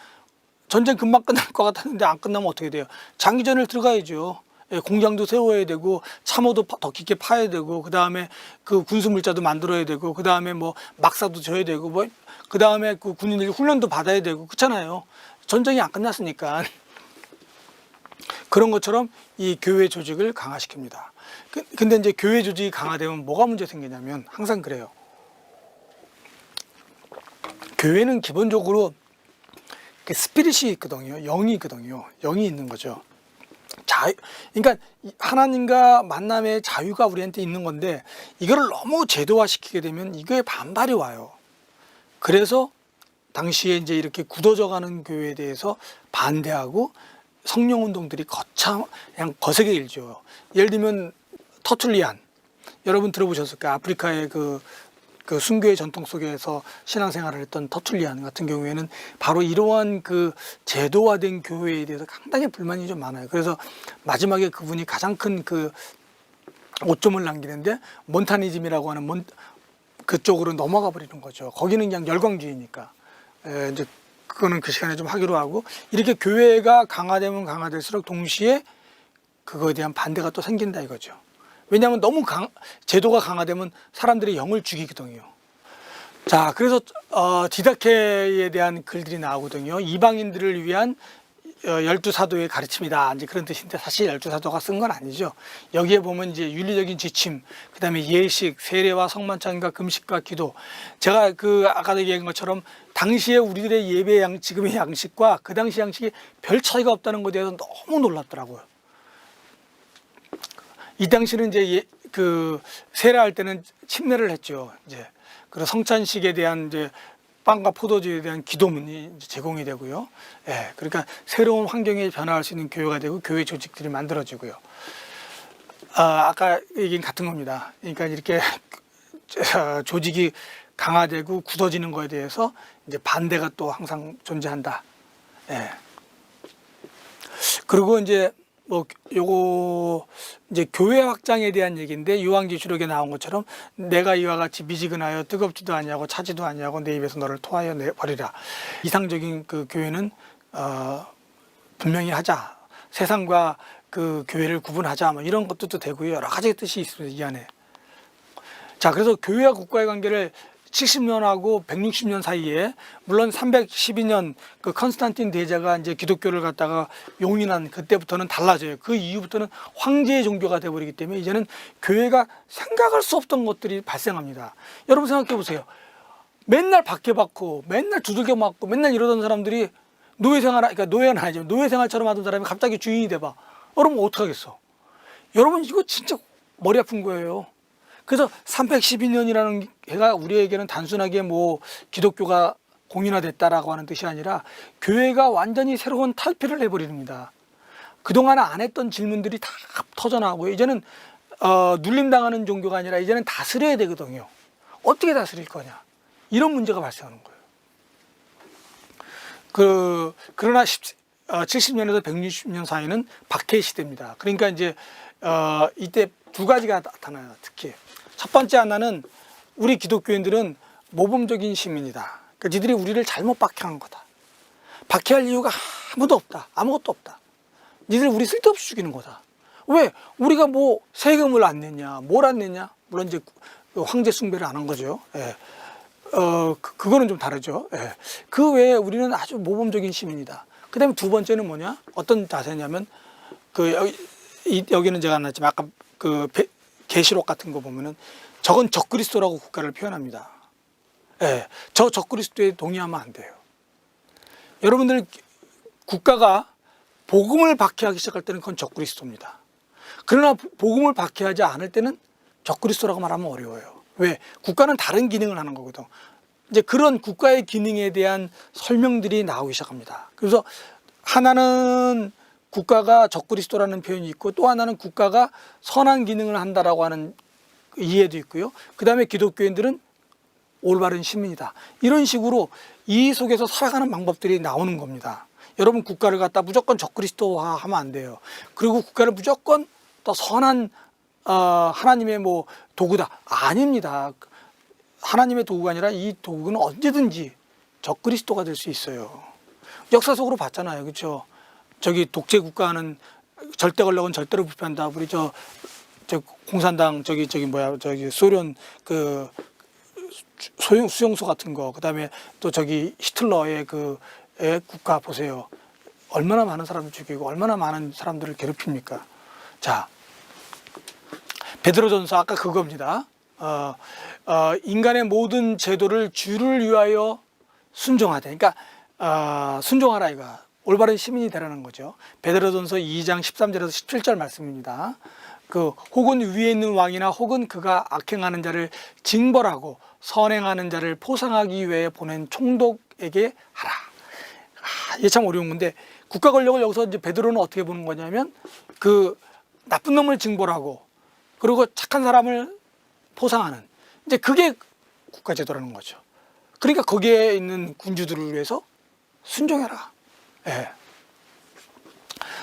전쟁 금방 끝날 것 같았는데 안 끝나면 어떻게 돼요? 장기전을 들어가야죠. 예, 공장도 세워야 되고 참호도 더 깊게 파야 되고 그 다음에 그 군수 물자도 만들어야 되고 그 다음에 뭐 막사도 져야 되고 뭐 그 다음에 그 군인들이 훈련도 받아야 되고 그렇잖아요. 전쟁이 안 끝났으니까. 그런 것처럼 이 교회 조직을 강화시킵니다. 근데 이제 교회 조직이 강화되면 뭐가 문제 생기냐면 항상 그래요. 교회는 기본적으로 그 스피릿이 있거든요. 영이 있거든요. 영이 있는 거죠. 그러니까 하나님과 만남의 자유가 우리한테 있는 건데 이거를 너무 제도화시키게 되면 이거에 반발이 와요. 그래서 당시에 이제 이렇게 굳어져가는 교회에 대해서 반대하고 성령 운동들이 그냥 거세게 일죠. 예를 들면 터툴리안, 여러분 들어보셨을까요? 아프리카의 그 순교의 전통 속에서 신앙생활을 했던 터툴리안 같은 경우에는 바로 이러한 그 제도화된 교회에 대해서 상당히 불만이 좀 많아요. 그래서 마지막에 그분이 가장 큰 그 오점을 남기는데 몬타니즘이라고 하는 그쪽으로 넘어가 버리는 거죠. 거기는 그냥 열광주의니까. 이제 그거는 그 시간에 좀 하기로 하고, 이렇게 교회가 강화되면 강화될수록 동시에 그거에 대한 반대가 또 생긴다 이거죠. 왜냐하면 너무 제도가 강화되면 사람들이 영을 죽이거든요. 자, 그래서 디다케에 대한 글들이 나오거든요. 이방인들을 위한 12사도의 가르침이다, 이제 그런 뜻인데 사실 12사도가 쓴 건 아니죠. 여기에 보면 이제 윤리적인 지침, 그 다음에 예식, 세례와 성만찬과 금식과 기도. 제가 아까 얘기한 것처럼 당시에 우리들의 예배 지금의 양식과 그 당시 양식이 별 차이가 없다는 것에 대해서 너무 놀랍더라고요. 이 당시는 이제 세례할 때는 침례를 했죠. 이제 그리고 성찬식에 대한 이제 빵과 포도주에 대한 기도문이 제공이 되고요. 예, 그러니까 새로운 환경에 변화할 수 있는 교회가 되고 교회 조직들이 만들어지고요. 아까 얘기는 같은 겁니다. 그러니까 이렇게 조직이 강화되고 굳어지는 거에 대해서 이제 반대가 또 항상 존재한다. 예. 그리고 이제 요거 이제 교회 확장에 대한 얘기인데, 요한계시록에 나온 것처럼 내가 이와 같이 미지근하여 뜨겁지도 아니하고 차지도 아니하고 내 입에서 너를 토하여 내버리라. 이상적인 그 교회는 분명히 하자, 세상과 그 교회를 구분하자, 뭐 이런 것도 되고요. 여러 가지 뜻이 있습니다, 이 안에. 자, 그래서 교회와 국가의 관계를 70년하고 160년 사이에, 물론 312년 그 컨스탄틴 대제가 이제 기독교를 갖다가 용인한 그때부터는 달라져요. 그 이후부터는 황제의 종교가 되어버리기 때문에 이제는 교회가 생각할 수 없던 것들이 발생합니다. 여러분 생각해 보세요. 맨날 박해받고 맨날 두들겨 맞고 맨날 이러던 사람들이 그러니까 노예는 아니죠. 노예생활처럼 하던 사람이 갑자기 주인이 돼봐. 여러분 어떡하겠어? 여러분 이거 진짜 머리 아픈 거예요. 그래서 312년이라는 해가 우리에게는 단순하게 뭐 기독교가 공인화됐다라고 하는 뜻이 아니라 교회가 완전히 새로운 탈피를 해버립니다. 그동안 안 했던 질문들이 다 터져나오고요. 이제는 눌림당하는 종교가 아니라 이제는 다스려야 되거든요. 어떻게 다스릴 거냐, 이런 문제가 발생하는 거예요. 그러나 70년에서 160년 사이는 박해 시대입니다. 그러니까 이제 이때 두 가지가 나타나요. 특히 첫 번째 하나는 우리 기독교인들은 모범적인 시민이다. 그러니까 니들이 우리를 잘못 박해한 거다. 박해할 이유가 아무도 없다. 아무것도 없다. 니들 우리 쓸데없이 죽이는 거다. 왜? 우리가 뭐 세금을 안 냈냐, 뭘 안 냈냐? 물론 이제 황제 숭배를 안 한 거죠. 예. 그거는 좀 다르죠. 예. 그 외에 우리는 아주 모범적인 시민이다. 그 다음에 두 번째는 뭐냐? 어떤 자세냐면 여기는 제가 안 놨지만 아까 계시록 같은 거 보면은 저건 적그리스도라고 국가를 표현합니다. 예, 저 적그리스도에 동의하면 안 돼요. 여러분들 국가가 복음을 박해하기 시작할 때는 그건 적그리스도입니다. 그러나 복음을 박해하지 않을 때는 적그리스도라고 말하면 어려워요. 왜? 국가는 다른 기능을 하는 거거든. 이제 그런 국가의 기능에 대한 설명들이 나오기 시작합니다. 그래서 하나는 국가가 적그리스도라는 표현이 있고, 또 하나는 국가가 선한 기능을 한다라고 하는 이해도 있고요. 그 다음에 기독교인들은 올바른 시민이다. 이런 식으로 이 속에서 살아가는 방법들이 나오는 겁니다. 여러분 국가를 갖다 무조건 적그리스도화 하면 안 돼요. 그리고 국가를 무조건 또 선한 하나님의 뭐 도구다, 아닙니다. 하나님의 도구가 아니라 이 도구는 언제든지 적그리스도가 될 수 있어요. 역사 속으로 봤잖아요. 그렇죠? 저기 독재 국가는 절대 권력은 절대로 불패한다. 우리 저 공산당 저기 뭐야 저기 소련 그 수용소 같은 거, 그다음에 또 저기 히틀러의 그 국가 보세요. 얼마나 많은 사람을 죽이고 얼마나 많은 사람들을 괴롭힙니까? 자, 베드로전서 아까 그겁니다. 인간의 모든 제도를 주를 위하여 순종하되, 그러니까 순종하라 이거. 올바른 시민이 되라는 거죠. 베드로전서 2장 13절에서 17절 말씀입니다. 그 혹은 위에 있는 왕이나 혹은 그가 악행하는 자를 징벌하고 선행하는 자를 포상하기 위해 보낸 총독에게 하라. 이게 참 어려운 건데, 국가 권력을 여기서 이제 베드로는 어떻게 보는 거냐면 그 나쁜 놈을 징벌하고 그리고 착한 사람을 포상하는, 이제 그게 국가 제도라는 거죠. 그러니까 거기에 있는 군주들을 위해서 순종해라. 예.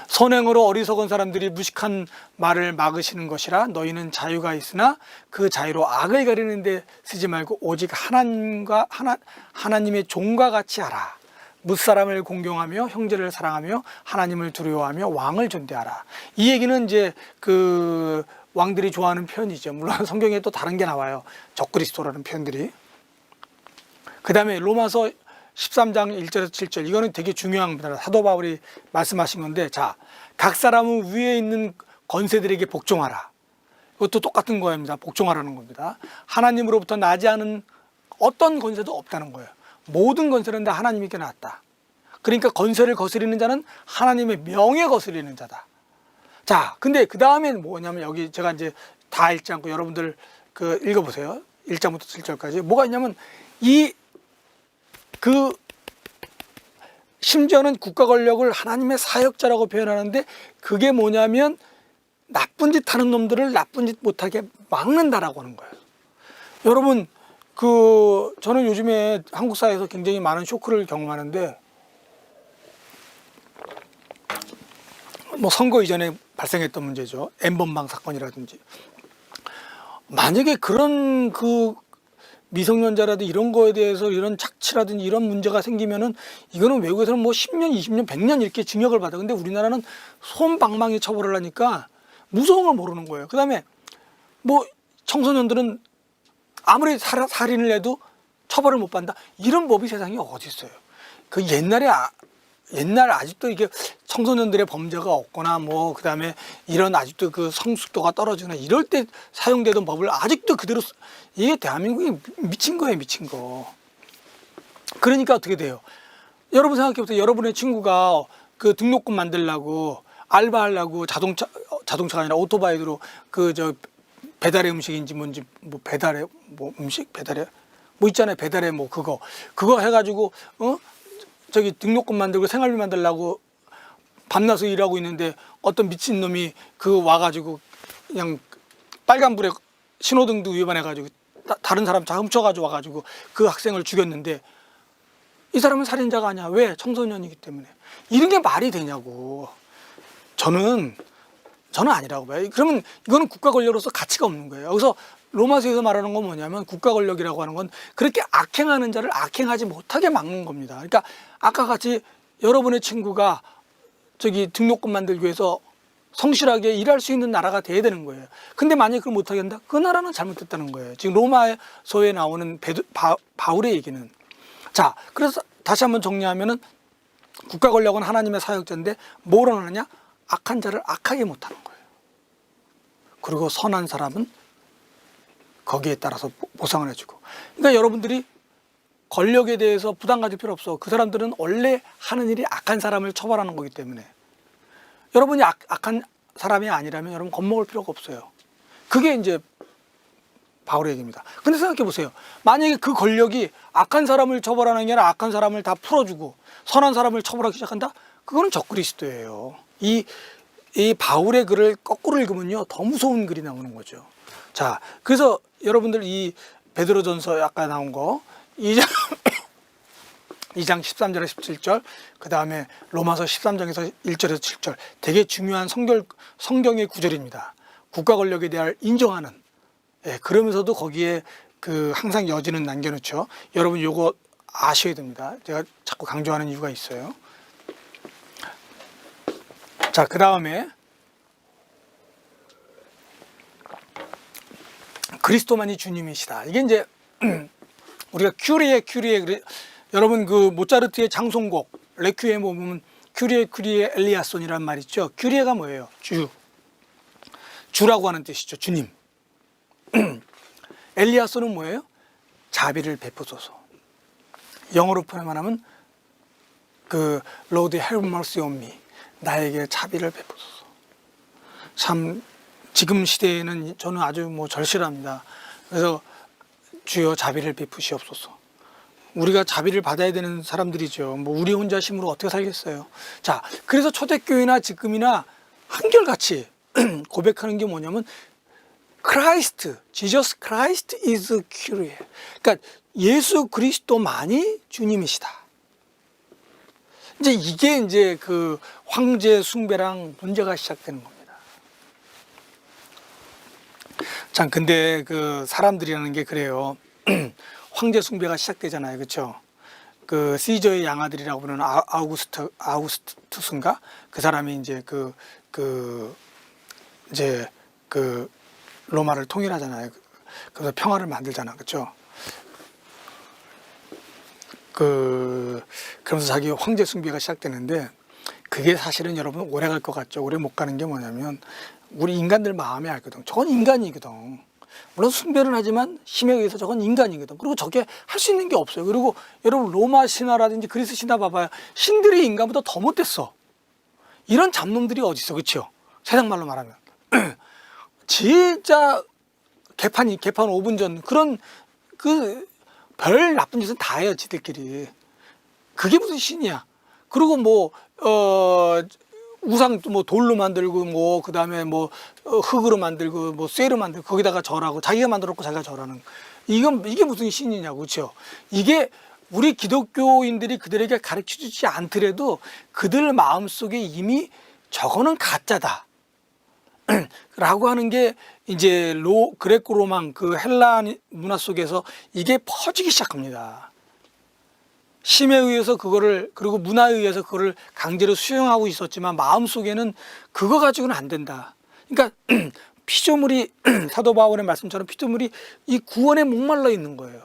선행으로 어리석은 사람들이 무식한 말을 막으시는 것이라 너희는 자유가 있으나 그 자유로 악을 가리는 데 쓰지 말고 오직 하나님의 종과 같이 하라. 무사람을 공경하며 형제를 사랑하며 하나님을 두려워하며 왕을 존대하라. 이 얘기는 이제 그 왕들이 좋아하는 표현이죠. 물론 성경에 또 다른 게 나와요. 적그리스도라는 표현들이. 그 다음에 로마서 13장 1절에서 7절, 이거는 되게 중요한 겁니다. 사도 바울이 말씀하신 건데, 자, 각 사람은 위에 있는 권세들에게 복종하라. 이것도 똑같은 거입니다. 복종하라는 겁니다. 하나님으로부터 나지 않은 어떤 권세도 없다는 거예요. 모든 권세는 다 하나님께 나왔다. 그러니까 권세를 거스리는 자는 하나님의 명예 거스리는 자다. 자, 근데 그 다음엔 뭐냐면, 여기 제가 이제 다 읽지 않고 여러분들 그 읽어보세요. 1장부터 7절까지. 뭐가 있냐면, 심지어는 국가 권력을 하나님의 사역자라고 표현하는데, 그게 뭐냐면 나쁜 짓 하는 놈들을 나쁜 짓 못하게 막는다라고 하는 거예요. 여러분, 저는 요즘에 한국 사회에서 굉장히 많은 쇼크를 경험하는데, 뭐 선거 이전에 발생했던 문제죠. N번방 사건이라든지. 만약에 그런 미성년자라든지 이런 거에 대해서 이런 착취라든지 이런 문제가 생기면은, 이거는 외국에서는 뭐 10년, 20년, 100년 이렇게 징역을 받아. 근데 우리나라는 솜방망이 처벌을 하니까 무서운 걸 모르는 거예요. 그 다음에 뭐 청소년들은 아무리 살인을 해도 처벌을 못 받는다. 이런 법이 세상에 어디 있어요. 그 옛날 아직도 이게 청소년들의 범죄가 없거나 뭐 그다음에 이런 아직도 그 성숙도가 떨어지거나 이럴 때 사용되던 법을 아직도 그대로, 이게 대한민국이 미친 거예요, 미친 거. 그러니까 어떻게 돼요? 여러분 생각해 보세요. 여러분의 친구가 그 등록금 만들려고 알바하려고 자동차가 아니라 오토바이로 배달의 음식인지 뭔지 뭐 배달의 뭐 음식 배달의 뭐 있잖아요. 배달의 뭐 그거 해가지고 저기 등록금 만들고 생활비 만들려고 밤낮을 일하고 있는데, 어떤 미친놈이 와가지고 그냥 빨간불에 신호등도 위반해가지고 다른 사람 차 훔쳐가지고 와가지고 그 학생을 죽였는데, 이 사람은 살인자가 아니야. 왜? 청소년이기 때문에. 이런 게 말이 되냐고. 저는 아니라고 봐요. 그러면 이거는 국가 권력으로서 가치가 없는 거예요. 여기서 로마서에서 말하는 건 뭐냐면, 국가 권력이라고 하는 건 그렇게 악행하는 자를 악행하지 못하게 막는 겁니다. 그러니까 아까 같이 여러분의 친구가 저기 등록금 만들기 위해서 성실하게 일할 수 있는 나라가 돼야 되는 거예요. 근데 만약에 그걸 못하게 한다? 그 나라는 잘못됐다는 거예요. 지금 로마서에 나오는 바울의 얘기는. 자, 그래서 다시 한번 정리하면은, 국가 권력은 하나님의 사역자인데 뭘 하느냐? 악한 자를 악하게 못하는 거예요. 그리고 선한 사람은 거기에 따라서 보상을 해주고. 그러니까 여러분들이 권력에 대해서 부담 가질 필요 없어. 그 사람들은 원래 하는 일이 악한 사람을 처벌하는 거기 때문에. 여러분이 악한 사람이 아니라면 여러분 겁먹을 필요가 없어요. 그게 이제 바울의 얘기입니다. 근데 생각해 보세요. 만약에 그 권력이 악한 사람을 처벌하는 게 아니라 악한 사람을 다 풀어주고 선한 사람을 처벌하기 시작한다? 그거는 적그리스도예요. 이 바울의 글을 거꾸로 읽으면요, 더 무서운 글이 나오는 거죠. 자, 그래서 여러분들 이 베드로전서 아까 나온 거 2장 13절에서 17절, 그 다음에 로마서 13장에서 1절에서 7절, 되게 중요한 성경의 구절입니다. 국가 권력에 대해 인정하는, 그러면서도 거기에 항상 여지는 남겨놓죠. 여러분 요거 아셔야 됩니다. 제가 자꾸 강조하는 이유가 있어요. 자, 그 다음에 그리스도만이 주님이시다. 이게 이제 우리가 큐리에 여러분 그 모차르트의 장송곡 레퀴엠 보면 큐리에 엘리아손이란 말 있죠. 큐리에가 뭐예요? 주라고 하는 뜻이죠. 주님. 엘리아손은 뭐예요? 자비를 베푸소서. 영어로 표현하면 그 Lord have mercy on me. 나에게 자비를 베푸소서. 참 지금 시대에는 저는 아주 절실합니다. 그래서 주여 자비를 베푸시옵소서. 우리가 자비를 받아야 되는 사람들이죠. 우리 혼자 힘으로 어떻게 살겠어요. 자, 그래서 초대교회나 지금이나 한결같이 고백하는 게 뭐냐면 Christ, Jesus Christ is Kyrie. 그러니까 예수 그리스도만이 주님이시다. 이게 이제 그 황제 숭배랑 문제가 시작되는 겁니다. 참, 근데 그 사람들이라는 게 그래요. 황제 숭배가 시작되잖아요. 그렇죠? 그 시저의 양아들이라고 부르는 아우구스투스인가? 그 사람이 이제 이제 로마를 통일하잖아요. 그래서 평화를 만들잖아. 그렇죠? 그러면서 자기 황제 숭배가 시작되는데 그게 사실은 여러분 오래 갈 것 같죠. 오래 못 가는 게 뭐냐면 우리 인간들 마음에 알거든. 저건 인간이거든. 물론 숭배는 하지만 힘에 의해서 저건 인간이거든. 그리고 저게 할 수 있는 게 없어요. 그리고 여러분 로마 신화라든지 그리스 신화 봐봐요. 신들이 인간보다 더 못됐어. 이런 잡놈들이 어디 있어. 그렇죠? 세상 말로 말하면 진짜 개판 5분 전 그런 별 나쁜 짓은 다 해요. 지들끼리. 그게 무슨 신이야. 그리고 우상 돌로 만들고 그다음에 흙으로 만들고 쇠로 만들고 거기다가 절하고 자기가 만들었고 자기가 절하는 이게 무슨 신이냐고. 그렇죠? 이게 우리 기독교인들이 그들에게 가르쳐 주지 않더라도 그들 마음속에 이미 저거는 가짜다 라고 하는 게 이제 그레코 로망 그 헬라 문화 속에서 이게 퍼지기 시작합니다. 힘에 의해서 그리고 문화에 의해서 그거를 강제로 수용하고 있었지만 마음속에는 그거 가지고는 안 된다. 그러니까 피조물이 사도 바울의 말씀처럼 피조물이 이 구원에 목말라 있는 거예요.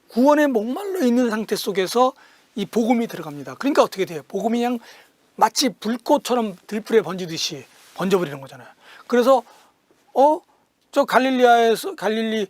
구원에 목말라 있는 상태 속에서 이 복음이 들어갑니다. 그러니까 어떻게 돼요? 복음이 그냥 마치 불꽃처럼 들불에 번지듯이 번져버리는 거잖아요. 그래서 저 갈릴리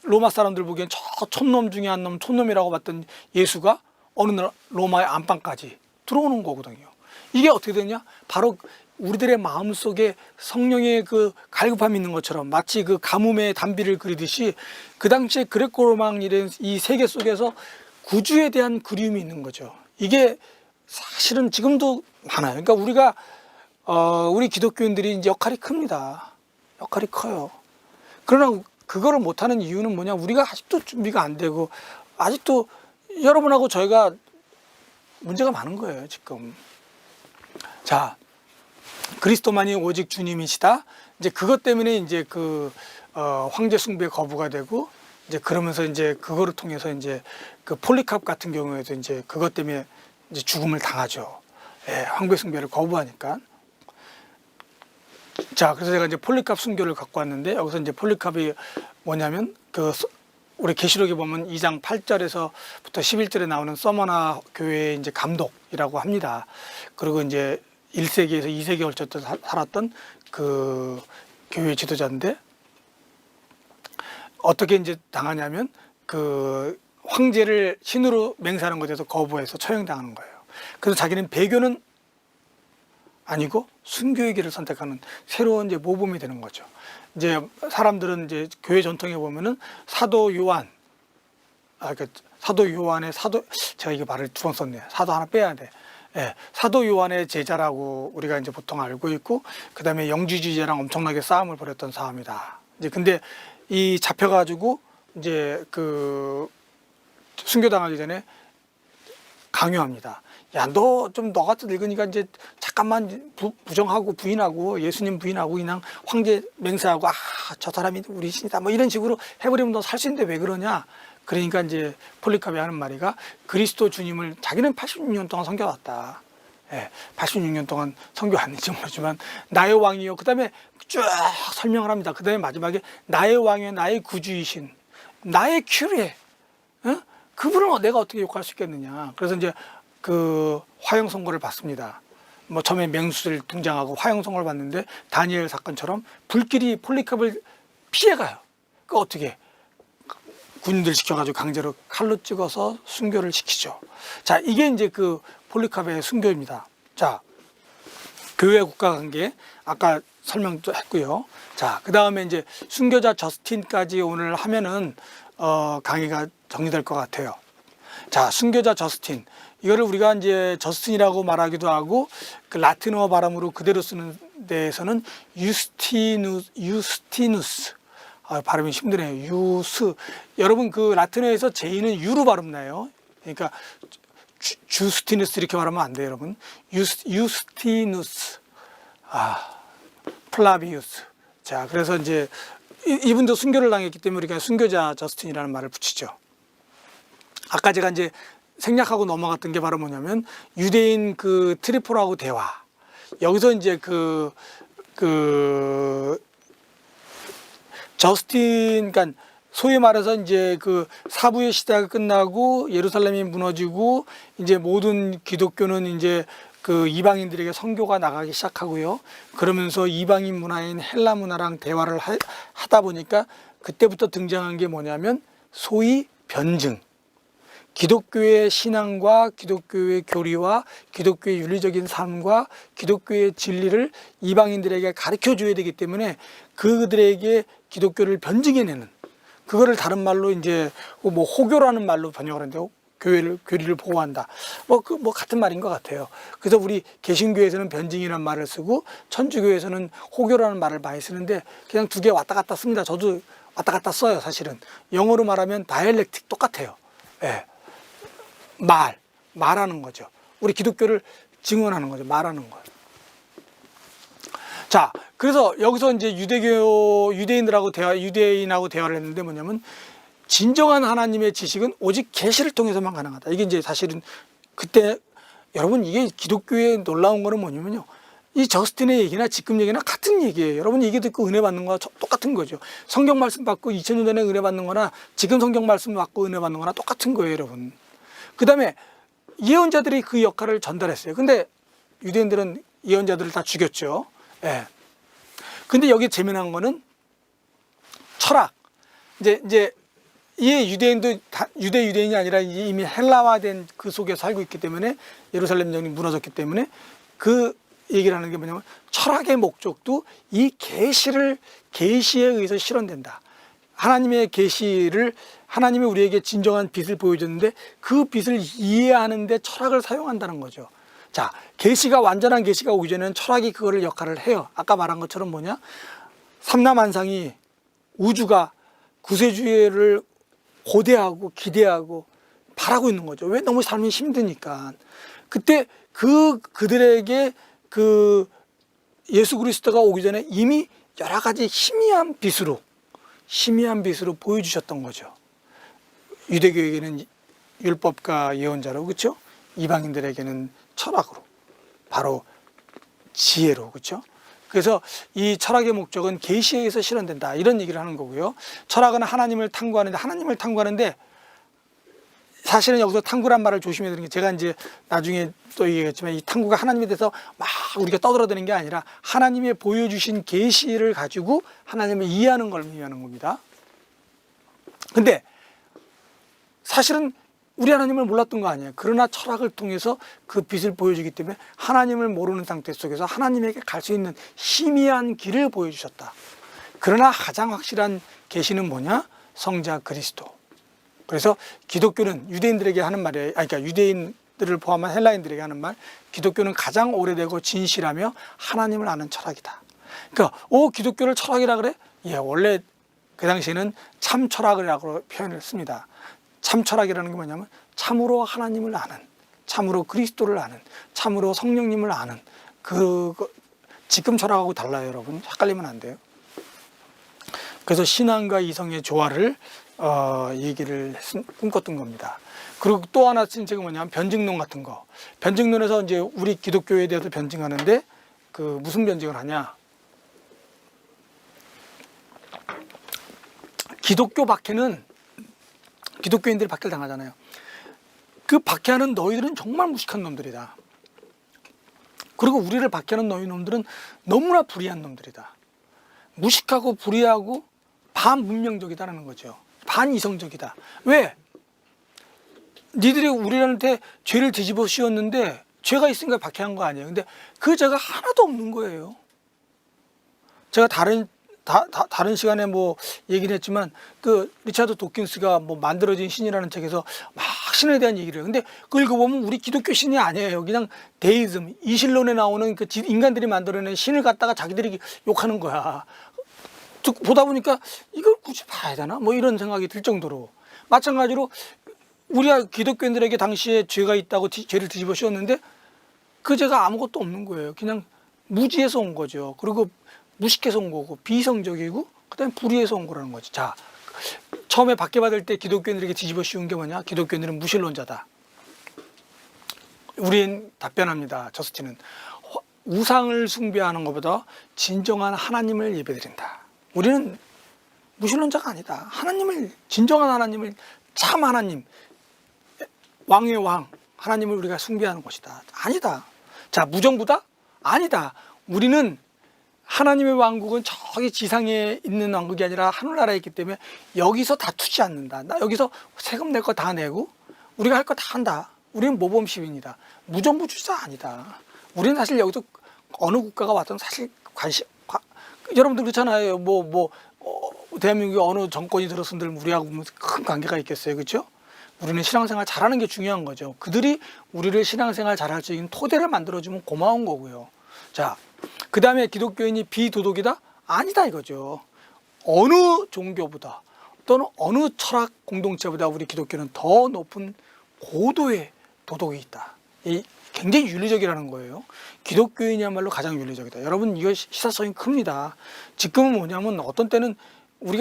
로마 사람들 보기엔 저 촌놈 중에 한 놈, 촌놈이라고 봤던 예수가 어느 날 로마의 안방까지 들어오는 거거든요. 이게 어떻게 되냐? 바로 우리들의 마음속에 성령의 그 갈급함이 있는 것처럼 마치 그 가뭄의 단비를 그리듯이 그 당시에 그레코 로망 이 세계 속에서 구주에 대한 그리움이 있는 거죠. 이게 사실은 지금도 많아요. 그러니까 우리 기독교인들이 이제 역할이 큽니다. 역할이 커요. 그러나 그거를 못하는 이유는 뭐냐? 우리가 아직도 준비가 안 되고 아직도 여러분하고 저희가 문제가 많은 거예요. 지금. 자, 그리스도만이 오직 주님이시다. 이제 그것 때문에 이제 황제 숭배 거부가 되고 이제 그러면서 이제 그거를 통해서 이제 그 폴리캅 같은 경우에도 이제 그것 때문에 이제 죽음을 당하죠. 황제 숭배를 거부하니까. 자, 그래서 제가 이제 폴리캅 순교를 갖고 왔는데 여기서 이제 폴리캅이 뭐냐면 우리 계시록에 보면 2장 8절에서부터 11절에 나오는 서머나 교회의 이제 감독이라고 합니다. 그리고 이제 1세기에서 2세기 걸쳤던 살았던 그 교회 지도자인데 어떻게 이제 당하냐면 그 황제를 신으로 맹세하는 것에 대해서 거부해서 처형당하는 거예요. 그래서 자기는 배교는 아니고 순교의 길을 선택하는 새로운 이제 모범이 되는 거죠. 이제 사람들은 이제 교회 전통에 보면은 사도 요한의 제가 이게 말을 두 번 썼네요. 사도 하나 빼야 돼. 사도 요한의 제자라고 우리가 이제 보통 알고 있고, 그 다음에 영지주의자랑 엄청나게 싸움을 벌였던 사람이다. 이제 근데 이 잡혀가지고 이제 그 순교당하기 전에 강요합니다. 야, 너 같이 늙으니까 이제 잠깐만 부정하고 부인하고 예수님 부인하고 그냥 황제 맹세하고 저 사람이 우리 신이다 뭐 이런 식으로 해버리면 너 살 수 있는데 왜 그러냐. 그러니까 이제 폴리캅이 하는 말이가 그리스도 주님을 자기는 86년 동안 섬겨왔다. 예, 86년 동안 선교 왔는지 모르지만 나의 왕이요. 그 다음에 쭉 설명을 합니다. 그 다음에 마지막에 나의 왕이요, 나의 구주이신, 나의 큐리에, 그분을 내가 어떻게 욕할 수 있겠느냐. 그래서 이제 그 화형 선고를 받습니다. 뭐 처음에 맹수들 등장하고 화형 선고를 받는데 다니엘 사건처럼 불길이 폴리캅을 피해가요. 그 어떻게 군인들 시켜가지고 강제로 칼로 찍어서 순교를 시키죠. 자, 이게 이제 그 폴리캅의 순교입니다. 자, 교회 국가 관계 아까 설명도 했고요. 자, 그 다음에 이제 순교자 저스틴까지 오늘 하면은 강의가 정리될 것 같아요. 자, 순교자 저스틴. 이거를 우리가 이제 저스틴이라고 말하기도 하고 그 라틴어 발음으로 그대로 쓰는 데에서는 유스티누스. 발음이 힘드네요. 여러분 그 라틴어에서 J는 U로 발음 나요. 그러니까 주스티누스 이렇게 말하면 안 돼요, 여러분. 유스티누스. 플라비우스. 자, 그래서 이제 이분도 순교를 당했기 때문에 우리가 순교자 저스틴이라는 말을 붙이죠. 아까 제가 이제 생략하고 넘어갔던 게 바로 뭐냐면 유대인 그 트리포라하고 대화. 여기서 이제 그 저스틴, 그러니까 소위 말해서 이제 그 사부의 시대가 끝나고 예루살렘이 무너지고 이제 모든 기독교는 이제 그 이방인들에게 선교가 나가기 시작하고요. 그러면서 이방인 문화인 헬라 문화랑 대화를 하다 보니까 그때부터 등장한 게 뭐냐면 소위 변증. 기독교의 신앙과 기독교의 교리와 기독교의 윤리적인 삶과 기독교의 진리를 이방인들에게 가르쳐 줘야 되기 때문에 그들에게 기독교를 변증해내는, 그거를 다른 말로 이제 뭐 호교라는 말로 번역을 하는데 교리를 보호한다. 뭐 같은 말인 것 같아요. 그래서 우리 개신교에서는 변증이라는 말을 쓰고 천주교에서는 호교라는 말을 많이 쓰는데 그냥 두 개 왔다 갔다 씁니다. 저도 왔다 갔다 써요, 사실은. 영어로 말하면 다이얼렉틱 똑같아요. 예. 말하는 거죠. 우리 기독교를 증언하는 거죠. 말하는 거예요. 자, 그래서 여기서 이제 유대인하고 대화를 했는데 뭐냐면 진정한 하나님의 지식은 오직 계시를 통해서만 가능하다. 이게 이제 사실은 그때 여러분 이게 기독교의 놀라운 거는 뭐냐면요. 이 저스틴의 얘기나 지금 얘기나 같은 얘기예요. 여러분 얘기 듣고 은혜 받는 거와 똑같은 거죠. 성경 말씀 받고 2000년 전에 은혜 받는 거나 지금 성경 말씀 받고 은혜 받는 거나 똑같은 거예요, 여러분. 그 다음에 예언자들이 그 역할을 전달했어요. 근데 유대인들은 예언자들을 다 죽였죠. 예. 근데 여기 재미난 거는 철학. 이제 이 유대인도 유대인이 아니라 이미 헬라화된 그 속에 살고 있기 때문에 예루살렘 정이 무너졌기 때문에 그 얘기를 하는 게 뭐냐면 철학의 목적도 이 계시에 의해서 실현된다. 하나님의 계시를, 하나님이 우리에게 진정한 빛을 보여줬는데 그 빛을 이해하는데 철학을 사용한다는 거죠. 자, 계시가, 완전한 계시가 오기 전에는 철학이 그거를 역할을 해요. 아까 말한 것처럼 뭐냐, 삼라만상이, 우주가 구세주를 고대하고 기대하고 바라고 있는 거죠. 왜? 너무 삶이 힘드니까. 그때 그들에게 그 예수 그리스도가 오기 전에 이미 여러 가지 희미한 빛으로 보여주셨던 거죠. 유대교에게는 율법과 예언자로, 그렇죠? 이방인들에게는 철학으로, 바로 지혜로, 그렇죠? 그래서 이 철학의 목적은 계시에 의해서 실현된다, 이런 얘기를 하는 거고요. 철학은 하나님을 탐구하는데 사실은 여기서 탐구란 말을 조심해야 되는 게, 제가 이제 나중에 또 얘기했지만 이 탐구가 하나님에 대해서 막 우리가 떠들어대는 게 아니라 하나님의 보여주신 계시를 가지고 하나님을 이해하는 걸 의미하는 겁니다. 근데 사실은 우리 하나님을 몰랐던 거 아니에요. 그러나 철학을 통해서 그 빛을 보여주기 때문에 하나님을 모르는 상태 속에서 하나님에게 갈 수 있는 희미한 길을 보여주셨다. 그러나 가장 확실한 계시는 뭐냐? 성자 그리스도. 그래서 기독교는 유대인들에게 하는 말이에요. 그러니까 유대인들을 포함한 헬라인들에게 하는 말, 기독교는 가장 오래되고 진실하며 하나님을 아는 철학이다. 그러니까 기독교를 철학이라 그래? 예, 원래 그 당시에는 참 철학이라고 표현을 씁니다. 참 철학이라는 게 뭐냐면 참으로 하나님을 아는, 참으로 그리스도를 아는, 참으로 성령님을 아는, 지금 철학하고 달라요, 여러분. 헷갈리면 안 돼요. 그래서 신앙과 이성의 조화를 얘기를 꿈꿨던 겁니다. 그리고 또 하나 쓴 책은 뭐냐면 변증론 같은 거. 변증론에서 이제 우리 기독교에 대해서 변증하는데 그 무슨 변증을 하냐? 기독교 박해는 기독교인들이 박해를 당하잖아요. 그 박해하는 너희들은 정말 무식한 놈들이다. 그리고 우리를 박해하는 너희 놈들은 너무나 불의한 놈들이다. 무식하고 불의하고 반문명적이다라는 거죠. 반이성적이다. 왜? 니들이 우리한테 죄를 뒤집어 씌웠는데 죄가 있으니까 박해한 거 아니에요. 근데 그 죄가 하나도 없는 거예요. 제가 다른 시간에 뭐 얘기를 했지만 그 리차드 도킨스가 뭐 만들어진 신이라는 책에서 막 신에 대한 얘기를 해요. 근데 그걸 읽어보면 우리 기독교 신이 아니에요. 그냥 데이즘, 이신론에 나오는 그 인간들이 만들어낸 신을 갖다가 자기들이 욕하는 거야. 보다 보니까 이걸 굳이 봐야 되나? 뭐 이런 생각이 들 정도로. 마찬가지로 우리가 기독교인들에게 당시에 죄가 있다고 죄를 뒤집어 씌웠는데 그 죄가 아무것도 없는 거예요. 그냥 무지에서 온 거죠. 그리고 무식해서 온 거고 비이성적이고 그다음에 불의해서 온 거라는 거지. 자, 처음에 박해받을 때 기독교인들에게 뒤집어 씌운 게 뭐냐? 기독교인들은 무신론자다. 우린 답변합니다. 저스틴은 우상을 숭배하는 것보다 진정한 하나님을 예배드린다. 우리는 무신론자가 아니다. 하나님을, 진정한 하나님을, 참 하나님, 왕의 왕 하나님을 우리가 숭배하는 것이다. 아니다. 자, 무정부다? 아니다. 우리는 하나님의 왕국은 저기 지상에 있는 왕국이 아니라 하늘나라에 있기 때문에 여기서 다투지 않는다. 나 여기서 세금 낼 거 다 내고 우리가 할 거 다 한다. 우리는 모범 시민이다. 무정부 주사 아니다. 우리는 사실 여기서 어느 국가가 왔든 사실 여러분들 그렇잖아요. 대한민국에 어느 정권이 들었은들 우리하고 큰 관계가 있겠어요. 그렇죠? 우리는 신앙생활 잘하는 게 중요한 거죠. 그들이 우리를 신앙생활 잘할 수 있는 토대를 만들어주면 고마운 거고요. 자, 그 다음에 기독교인이 비도덕이다? 아니다 이거죠. 어느 종교보다 또는 어느 철학 공동체보다 우리 기독교는 더 높은 고도의 도덕이 있다. 이 굉장히 윤리적이라는 거예요. 기독교인이야말로 가장 윤리적이다. 여러분 이거 시사성이 큽니다. 지금은 뭐냐면 어떤 때는 우리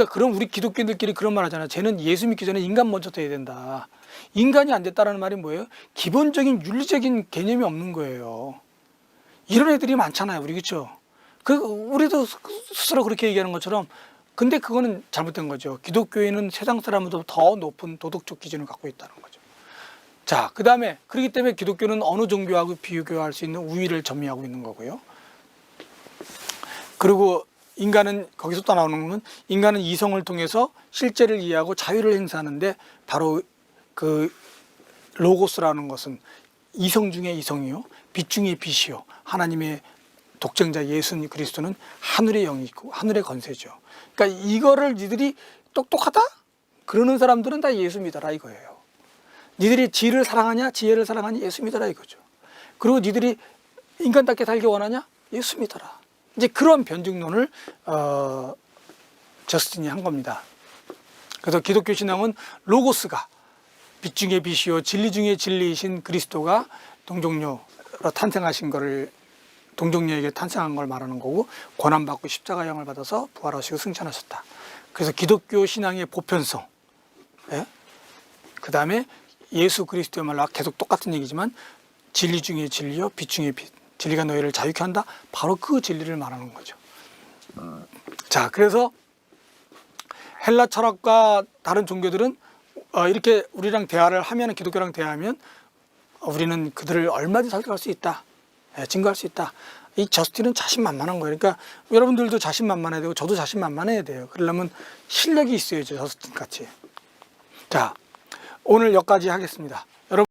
기독교인들끼리 그런 말 하잖아요. 쟤는 예수 믿기 전에 인간 먼저 돼야 된다. 인간이 안 됐다라는 말이 뭐예요? 기본적인 윤리적인 개념이 없는 거예요. 이런 애들이 많잖아요. 우리 그렇죠? 우리도 스스로 그렇게 얘기하는 것처럼 근데 그거는 잘못된 거죠. 기독교인은 세상 사람보다 더 높은 도덕적 기준을 갖고 있다는 거죠. 자, 그 다음에 그렇기 때문에 기독교는 어느 종교하고 비교할 수 있는 우위를 점유하고 있는 거고요. 그리고 인간은 거기서 또 나오는 건 인간은 이성을 통해서 실제를 이해하고 자유를 행사하는데 바로 그 로고스라는 것은 이성 중에 이성이요, 빛 중에 빛이요, 하나님의 독생자 예수 그리스도는 하늘의 영이 있고 하늘의 권세죠. 그러니까 이거를 니들이 똑똑하다? 그러는 사람들은 다 예수 믿어라 이거예요. 니들이 지혜를 사랑하냐? 지혜를 사랑하니 예수 믿어라 이거죠. 그리고 니들이 인간답게 살기 원하냐? 예수 믿어라. 이제 그런 변증론을 저스틴이 한 겁니다. 그래서 기독교 신앙은 로고스가 빛 중에 빛이요 진리 중에 진리이신 그리스도가 동정녀로 탄생하신 거를 동정녀에게 탄생한 걸 말하는 거고 고난받고 십자가형을 받아서 부활하시고 승천하셨다. 그래서 기독교 신앙의 보편성, 예? 그 다음에 예수 그리스도의 말로 계속 똑같은 얘기지만 진리 중에 진리요 빛 중에 빛, 진리가 너희를 자유케 한다. 바로 그 진리를 말하는 거죠. 자, 그래서 헬라 철학과 다른 종교들은 이렇게 우리랑 대화를 하면, 기독교랑 대화하면 우리는 그들을 얼마든지 설득할 수 있다, 증거할 수 있다. 이 저스틴은 자신만만한 거예요. 그러니까 여러분들도 자신만만해야 되고 저도 자신만만해야 돼요. 그러려면 실력이 있어야죠, 저스틴 같이. 자, 오늘 여기까지 하겠습니다.